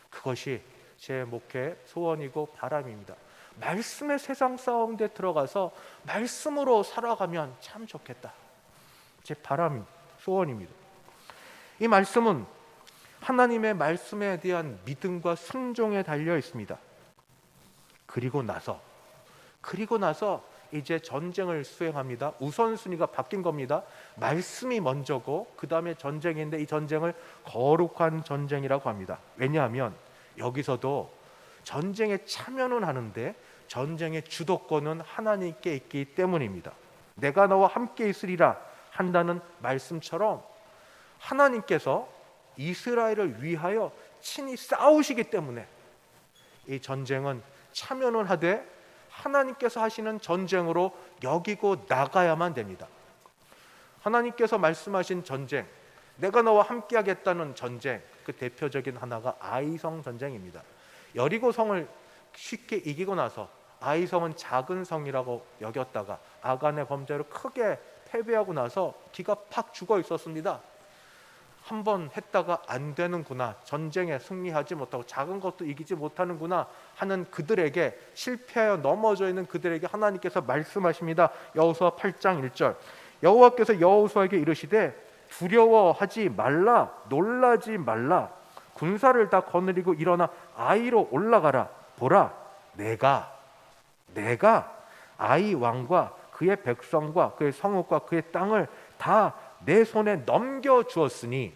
그것이 제 목회 소원이고 바람입니다. 말씀의 세상 가운데 들어가서 말씀으로 살아가면 참 좋겠다. 제 바람, 소원입니다. 이 말씀은 하나님의 말씀에 대한 믿음과 순종에 달려 있습니다. 그리고 나서 이제 전쟁을 수행합니다. 우선순위가 바뀐 겁니다. 말씀이 먼저고 그 다음에 전쟁인데 이 전쟁을 거룩한 전쟁이라고 합니다. 왜냐하면 여기서도 전쟁에 참여는 하는데 전쟁의 주도권은 하나님께 있기 때문입니다. 내가 너와 함께 있으리라 한다는 말씀처럼 하나님께서 이스라엘을 위하여 친히 싸우시기 때문에 이 전쟁은 참여는 하되 하나님께서 하시는 전쟁으로 여기고 나가야만 됩니다. 하나님께서 말씀하신 전쟁, 내가 너와 함께 하겠다는 전쟁, 그 대표적인 하나가 아이성 전쟁입니다. 여리고 성을 쉽게 이기고 나서 아이성은 작은 성이라고 여겼다가 아간의 범죄로 크게 패배하고 나서 기가 팍 죽어 있었습니다. 한번 했다가 안 되는구나, 전쟁에 승리하지 못하고 작은 것도 이기지 못하는구나 하는 그들에게, 실패하여 넘어져 있는 그들에게 하나님께서 말씀하십니다. 여호수아 8장 1절, 여호와께서 여호수아에게 이르시되 두려워하지 말라, 놀라지 말라, 군사를 다 거느리고 일어나 아이로 올라가라. 보라, 내가 아이 왕과 그의 백성과 그의 성읍과 그의 땅을 다 내 손에 넘겨주었으니.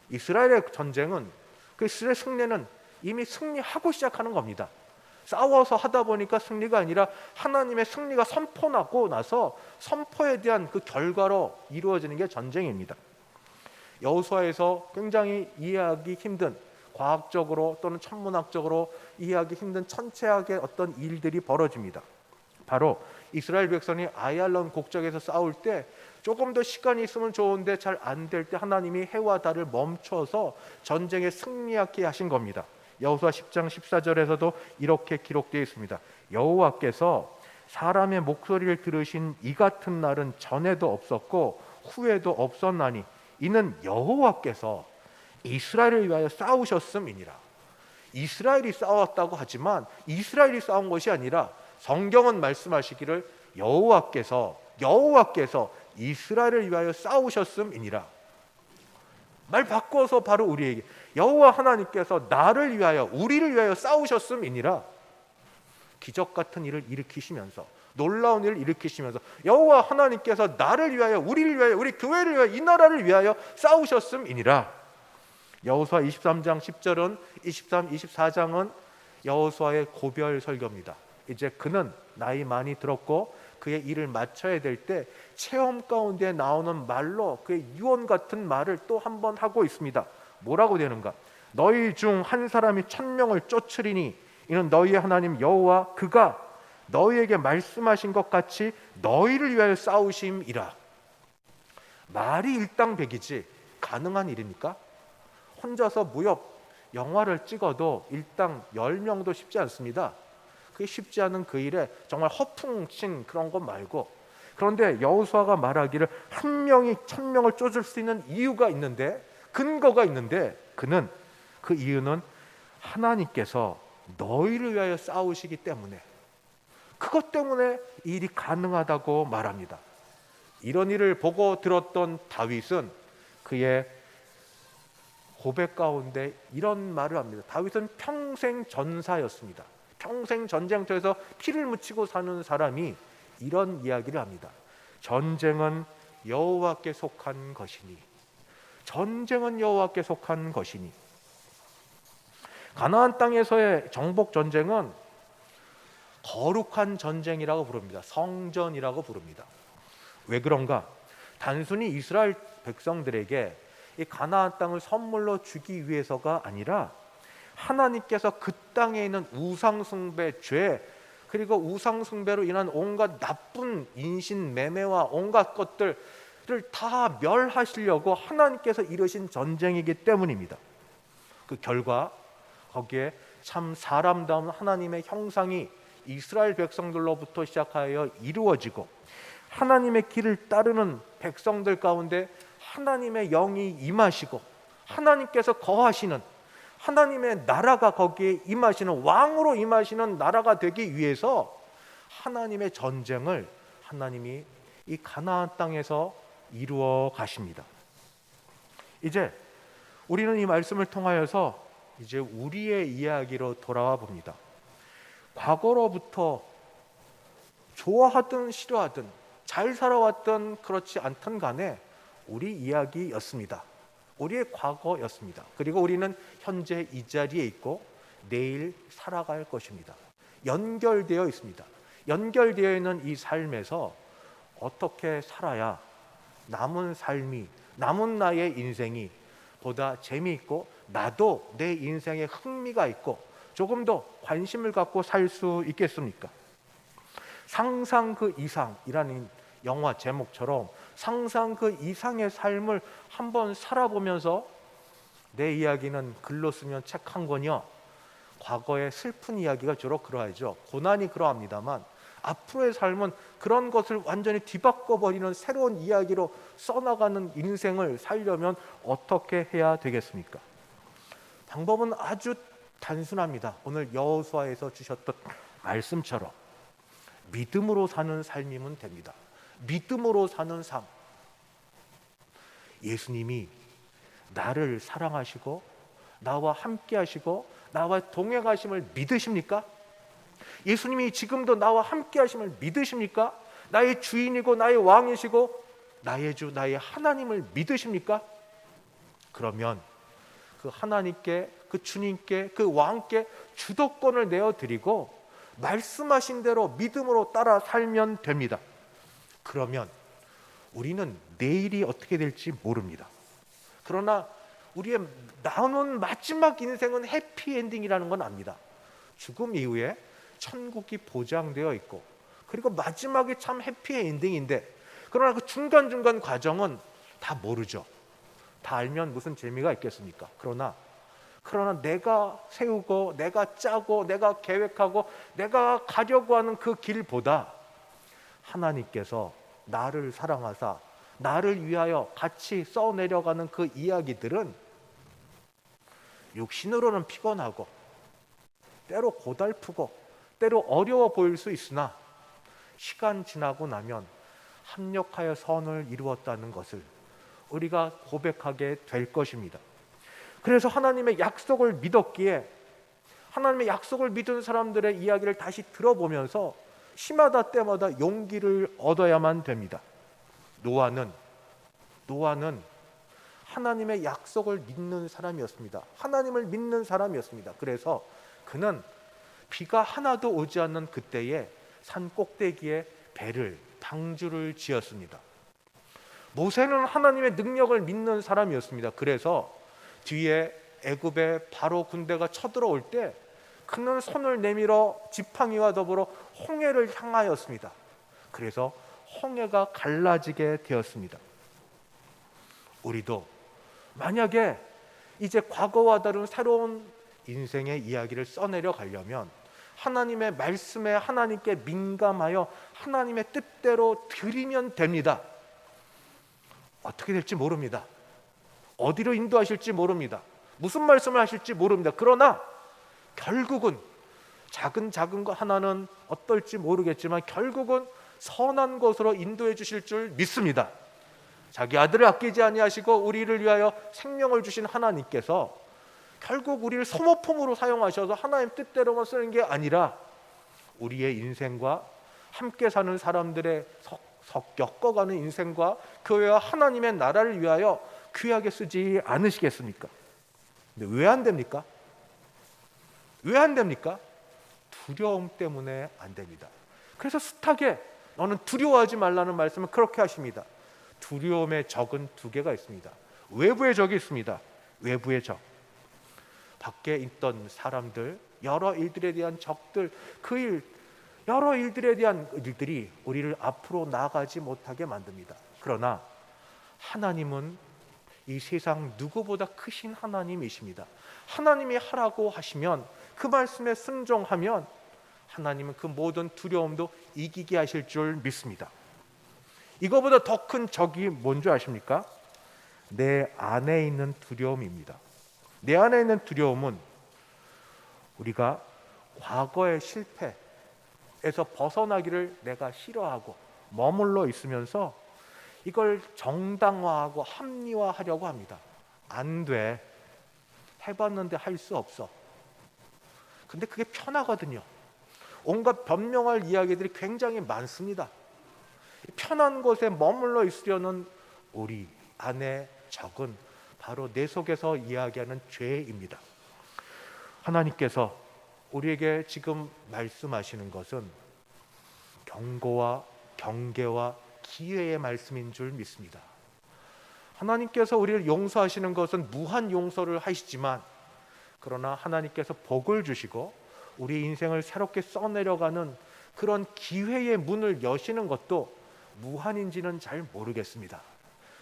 이스라엘의 전쟁은, 그 이스라엘 승리는 이미 승리하고 시작하는 겁니다. 싸워서 하다 보니까 승리가 아니라 하나님의 승리가 선포나고 나서 선포에 대한 그 결과로 이루어지는 게 전쟁입니다. 여호수아에서 굉장히 이해하기 힘든, 과학적으로 또는 천문학적으로 이해하기 힘든 천체학의 어떤 일들이 벌어집니다. 바로 이스라엘 백성이 아얄론 곡적에서 싸울 때 조금 더 시간이 있으면 좋은데 잘 안 될 때 하나님이 해와 달을 멈춰서 전쟁에 승리하게 하신 겁니다. 여호수아 10장 14절에서도 이렇게 기록되어 있습니다. 여호와께서 사람의 목소리를 들으신 이 같은 날은 전에도 없었고 후에도 없었나니 이는 여호와께서 이스라엘을 위하여 싸우셨음이니라. 이스라엘이 싸웠다고 하지만 이스라엘이 싸운 것이 아니라 성경은 말씀하시기를 여호와께서 이스라엘을 위하여 싸우셨음이니라. 말 바꿔서 바로 우리에게 여호와 하나님께서 나를 위하여 우리를 위하여 싸우셨음이니라. 기적 같은 일을 일으키시면서 놀라운 일을 일으키시면서 여호와 하나님께서 나를 위하여 우리를 위하여 우리 교회를 위하여 이 나라를 위하여 싸우셨음이니라. 여호수아 23장 10절은 23, 24장은 여호수아의 고별 설교입니다. 이제 그는 나이 많이 들었고 그의 일을 마쳐야 될 때 체험 가운데 나오는 말로 그의 유언 같은 말을 또 한 번 하고 있습니다. 뭐라고 되는가? 너희 중 한 사람이 1000명을 쫓으리니 이는 너희의 하나님 여호와 그가 너희에게 말씀하신 것 같이 너희를 위하여 싸우심이라. 말이 일당백이지 가능한 일입니까? 혼자서 무협 영화를 찍어도 일당 10명도 쉽지 않습니다. 그게 쉽지 않은 그 일에 정말 허풍친 그런 것 말고, 그런데 여호수아가 말하기를 한 명이 1000명을 쫓을 수 있는 이유가 있는데, 근거가 있는데, 그 이유는 하나님께서 너희를 위하여 싸우시기 때문에, 그것 때문에 이 일이 가능하다고 말합니다. 이런 일을 보고 들었던 다윗은 그의 고백 가운데 이런 말을 합니다. 다윗은 평생 전사였습니다. 평생 전쟁터에서 피를 묻히고 사는 사람이 이런 이야기를 합니다. 전쟁은 여호와께 속한 것이니, 전쟁은 여호와께 속한 것이니. 가나안 땅에서의 정복 전쟁은 거룩한 전쟁이라고 부릅니다. 성전이라고 부릅니다. 왜 그런가? 단순히 이스라엘 백성들에게 이 가나안 땅을 선물로 주기 위해서가 아니라 하나님께서 그 땅에 있는 우상숭배 죄, 그리고 우상숭배로 인한 온갖 나쁜 인신매매와 온갖 것들을 다 멸하시려고 하나님께서 이루신 전쟁이기 때문입니다. 그 결과 거기에 참 사람다운 하나님의 형상이 이스라엘 백성들로부터 시작하여 이루어지고, 하나님의 길을 따르는 백성들 가운데 하나님의 영이 임하시고 하나님께서 거하시는 하나님의 나라가 거기에 임하시는, 왕으로 임하시는 나라가 되기 위해서 하나님의 전쟁을 하나님이 이 가나안 땅에서 이루어 가십니다. 이제 우리는 이 말씀을 통하여서 이제 우리의 이야기로 돌아와 봅니다. 과거로부터 좋아하든 싫어하든 잘 살아왔든 그렇지 않든 간에 우리 이야기였습니다. 우리의 과거였습니다. 그리고 우리는 현재 이 자리에 있고 내일 살아갈 것입니다. 연결되어 있습니다. 연결되어 있는 이 삶에서 어떻게 살아야 남은 삶이, 남은 나의 인생이 보다 재미있고 나도 내 인생에 흥미가 있고 조금 더 관심을 갖고 살 수 있겠습니까? 상상 그 이상이라는 영화 제목처럼 상상 그 이상의 삶을 한번 살아보면서 내 이야기는 글로 쓰면 책 한 권이요, 과거의 슬픈 이야기가 주로 그러하죠. 고난이 그러합니다만 앞으로의 삶은 그런 것을 완전히 뒤바꿔버리는 새로운 이야기로 써나가는 인생을 살려면 어떻게 해야 되겠습니까? 방법은 아주 단순합니다. 오늘 여호수아에서 주셨던 말씀처럼 믿음으로 사는 삶이면 됩니다. 믿음으로 사는 삶. 예수님이 나를 사랑하시고 나와 함께 하시고 나와 동행하심을 믿으십니까? 예수님이 지금도 나와 함께 하심을 믿으십니까? 나의 주인이고 나의 왕이시고 나의 주, 나의 하나님을 믿으십니까? 그러면 그 하나님께, 그 주님께, 그 왕께 주도권을 내어드리고 말씀하신 대로 믿음으로 따라 살면 됩니다. 그러면 우리는 내일이 어떻게 될지 모릅니다. 그러나 우리의 남은 마지막 인생은 해피엔딩이라는 건 압니다. 죽음 이후에 천국이 보장되어 있고, 그리고 마지막이 참 해피엔딩인데, 그러나 그 중간중간 과정은 다 모르죠. 다 알면 무슨 재미가 있겠습니까? 그러나 내가 세우고 내가 짜고 내가 계획하고 내가 가려고 하는 그 길보다 하나님께서 나를 사랑하사 나를 위하여 같이 써내려가는 그 이야기들은 육신으로는 피곤하고 때로 고달프고 때로 어려워 보일 수 있으나 시간 지나고 나면 합력하여 선을 이루었다는 것을 우리가 고백하게 될 것입니다. 그래서 하나님의 약속을 믿었기에 하나님의 약속을 믿은 사람들의 이야기를 다시 들어보면서 시마다 때마다 용기를 얻어야만 됩니다. 노아는 하나님의 약속을 믿는 사람이었습니다. 하나님을 믿는 사람이었습니다. 그래서 그는 비가 하나도 오지 않는 그때에 산 꼭대기에 방주를 지었습니다. 모세는 하나님의 능력을 믿는 사람이었습니다. 그래서 뒤에 애굽의 바로 군대가 쳐들어올 때 그는 손을 내밀어 지팡이와 더불어 홍해를 향하였습니다. 그래서 홍해가 갈라지게 되었습니다. 우리도 만약에 이제 과거와 다른 새로운 인생의 이야기를 써내려 가려면 하나님의 말씀에 하나님께 민감하여 하나님의 뜻대로 드리면 됩니다. 어떻게 될지 모릅니다. 어디로 인도하실지 모릅니다. 무슨 말씀을 하실지 모릅니다. 그러나 결국은 작은 것 하나는 어떨지 모르겠지만 결국은 선한 것으로 인도해 주실 줄 믿습니다. 자기 아들을 아끼지 아니하시고 우리를 위하여 생명을 주신 하나님께서 결국 우리를 소모품으로 사용하셔서 하나님 뜻대로만 쓰는 게 아니라 우리의 인생과 함께 사는 사람들의 겪어가는 인생과 교회와 하나님의 나라를 위하여 귀하게 쓰지 않으시겠습니까? 근데 왜 안 됩니까? 왜 안 됩니까? 두려움 때문에 안 됩니다. 그래서 숱하게 너는 두려워하지 말라는 말씀을 그렇게 하십니다. 두려움의 적은 두 개가 있습니다. 외부의 적이 있습니다. 외부의 적. 밖에 있던 사람들, 여러 일들에 대한 적들, 여러 일들에 대한 일들이 우리를 앞으로 나아가지 못하게 만듭니다. 그러나 하나님은 이 세상 누구보다 크신 하나님이십니다. 하나님이 하라고 하시면 그 말씀에 순종하면 하나님은 그 모든 두려움도 이기게 하실 줄 믿습니다. 이거보다 더 큰 적이 뭔지 아십니까? 내 안에 있는 두려움입니다. 내 안에 있는 두려움은 우리가 과거의 실패에서 벗어나기를 내가 싫어하고 머물러 있으면서 이걸 정당화하고 합리화하려고 합니다. 안 돼. 해봤는데 할 수 없어. 근데 그게 편하거든요. 온갖 변명할 이야기들이 굉장히 많습니다. 편한 곳에 머물러 있으려는 우리 안의 적은 바로 내 속에서 이야기하는 죄입니다. 하나님께서 우리에게 지금 말씀하시는 것은 경고와 경계와 기회의 말씀인 줄 믿습니다. 하나님께서 우리를 용서하시는 것은 무한 용서를 하시지만 그러나 하나님께서 복을 주시고 우리 인생을 새롭게 써내려가는 그런 기회의 문을 여시는 것도 무한인지는 잘 모르겠습니다.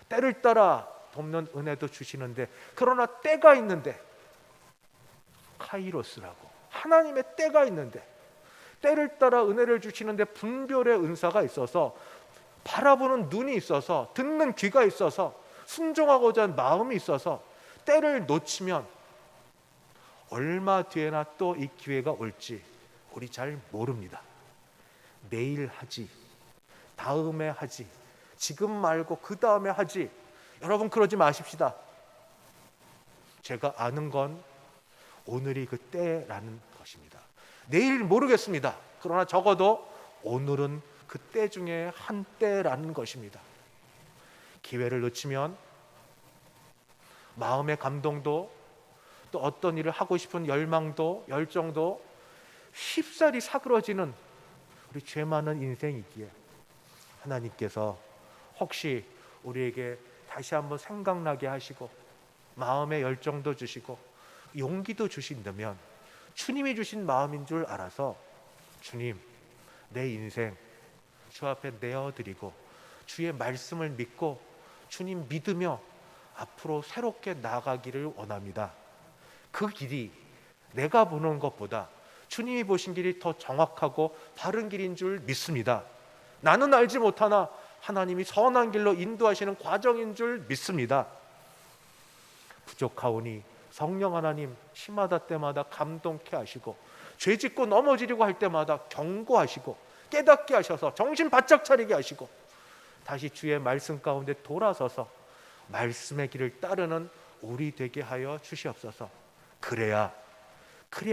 때를 따라 돕는 은혜도 주시는데 그러나 때가 있는데 카이로스라고 하나님의 때가 있는데 때를 따라 은혜를 주시는데 분별의 은사가 있어서 바라보는 눈이 있어서 듣는 귀가 있어서 순종하고자 하는 마음이 있어서 때를 놓치면 얼마 뒤에나 또 이 기회가 올지 우리 잘 모릅니다. 내일 하지, 다음에 하지, 지금 말고 그 다음에 하지. 여러분 그러지 마십시다. 제가 아는 건 오늘이 그 때라는 것입니다. 내일 모르겠습니다. 그러나 적어도 오늘은 그 때 중에 한 때라는 것입니다. 기회를 놓치면 마음의 감동도 또 어떤 일을 하고 싶은 열망도 열정도 쉽사리 사그러지는 우리 죄 많은 인생이기에 하나님께서 혹시 우리에게 다시 한번 생각나게 하시고 마음의 열정도 주시고 용기도 주신다면 주님이 주신 마음인 줄 알아서 주님 내 인생 주 앞에 내어드리고 주의 말씀을 믿고 주님 믿으며 앞으로 새롭게 나아가기를 원합니다. 그 길이 내가 보는 것보다 주님이 보신 길이 더 정확하고 바른 길인 줄 믿습니다. 나는 알지 못하나 하나님이 선한 길로 인도하시는 과정인 줄 믿습니다. 부족하오니 성령 하나님 시마다 때마다 감동케 하시고 죄 짓고 넘어지려고 할 때마다 경고하시고 깨닫게 하셔서 정신 바짝 차리게 하시고 다시 주의 말씀 가운데 돌아서서 말씀의 길을 따르는 우리 되게 하여 주시옵소서. 그래야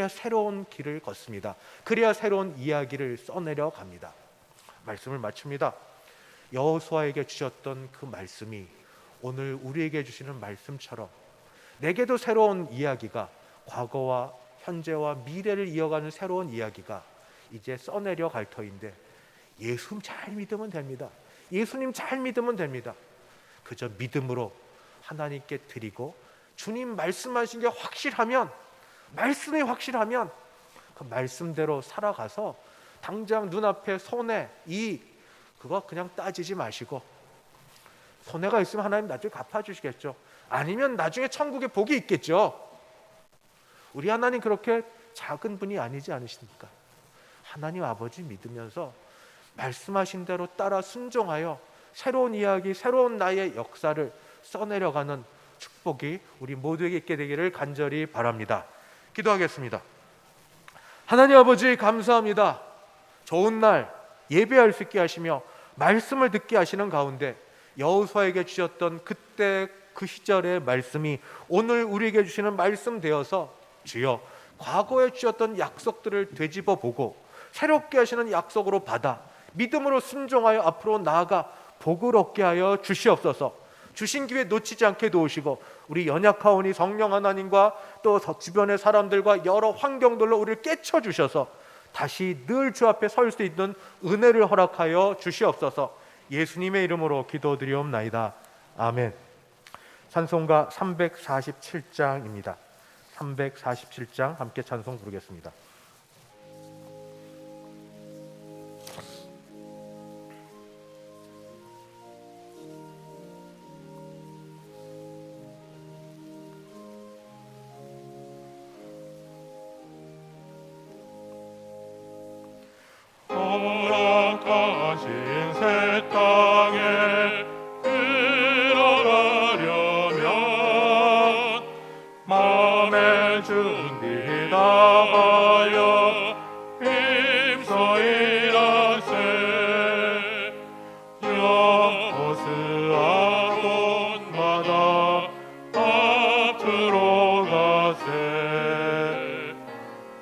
새로운 길을 걷습니다. 그래야 새로운 이야기를 써내려 갑니다. 말씀을 마칩니다. 여호수아에게 주셨던 그 말씀이 오늘 우리에게 주시는 말씀처럼 내게도 새로운 이야기가, 과거와 현재와 미래를 이어가는 새로운 이야기가 이제 써내려 갈 터인데 예수님 잘 믿으면 됩니다. 예수님 잘 믿으면 됩니다. 그저 믿음으로 하나님께 드리고 주님 말씀하신 게 확실하면, 말씀이 확실하면 그 말씀대로 살아가서 당장 눈앞에 손해, 이익 그거 그냥 따지지 마시고 손해가 있으면 하나님 나중에 갚아주시겠죠. 아니면 나중에 천국에 복이 있겠죠. 우리 하나님 그렇게 작은 분이 아니지 않으십니까? 하나님 아버지 믿으면서 말씀하신 대로 따라 순종하여 새로운 이야기, 새로운 나의 역사를 써내려가는 축복이 우리 모두에게 있게 되기를 간절히 바랍니다. 기도하겠습니다. 하나님 아버지 감사합니다. 좋은 날 예배할 수 있게 하시며 말씀을 듣게 하시는 가운데 여호수아에게 주셨던 그때 그 시절의 말씀이 오늘 우리에게 주시는 말씀 되어서 주여 과거에 주셨던 약속들을 되짚어 보고 새롭게 하시는 약속으로 받아 믿음으로 순종하여 앞으로 나아가 복을 얻게 하여 주시옵소서. 주신 기회 놓치지 않게 도우시고 우리 연약하오니 성령 하나님과 또 주변의 사람들과 여러 환경들로 우리를 깨쳐 주셔서 다시 늘 주 앞에 설 수 있는 은혜를 허락하여 주시옵소서. 예수님의 이름으로 기도드리옵나이다. 아멘. 찬송가 347장입니다. 347장 함께 찬송 부르겠습니다. 허락하신 새 땅에 들어가려면 마음의 준비 다하여 힘써 일하세. 여호수아 곳마다 앞으로 가세.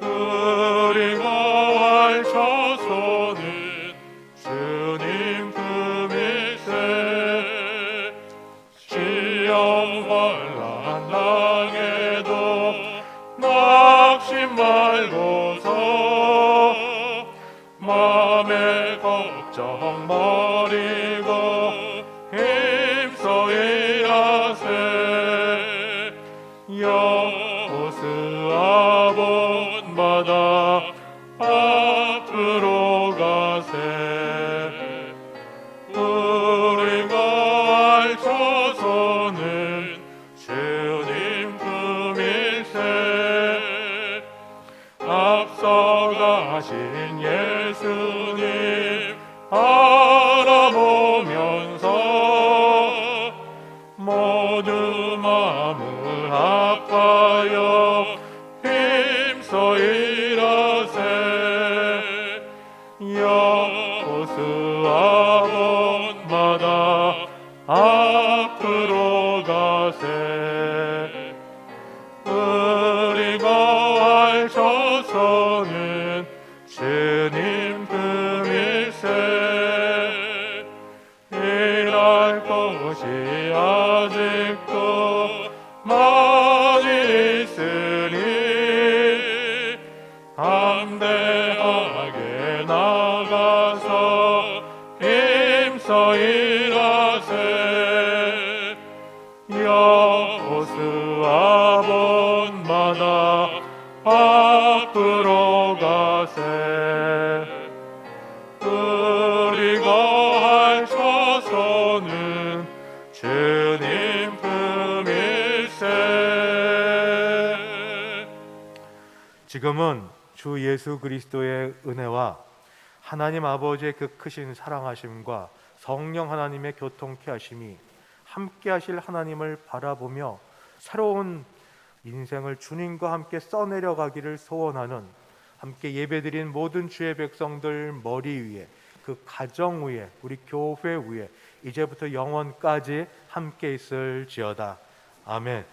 우리가 할 처소는 주님 품일세. 시험 환난 당해도 낙심 말고서 마음의 걱정 버리고 힘써 일하세. 여호수아 본마다 앞으로 가세. 우리가 할 처소는 주님 품일세. 앞서가신 예수님 알아보면서 모두 마음을 합하여 힘써 일하세. 여호수아 본마다 앞으로 가세. 우리가 할 처소는 주님 품일세. 일할 것이 아직도 많이 있으니 담대하게 나가서 힘써 일하세. 여호수아 본마다 앞으로 가세. 우리가 할 처소는 주님 품일세. 지금은 주 예수 그리스도의 은혜와 하나님 아버지의 그 크신 사랑하심과 성령 하나님의 교통케 하심이 함께 하실 하나님을 바라보며 새로운 인생을 주님과 함께 써내려 가기를 소원하는 함께 예배드린 모든 주의 백성들 머리 위에, 그 가정 위에, 우리 교회 위에 이제부터 영원까지 함께 있을지어다. 아멘.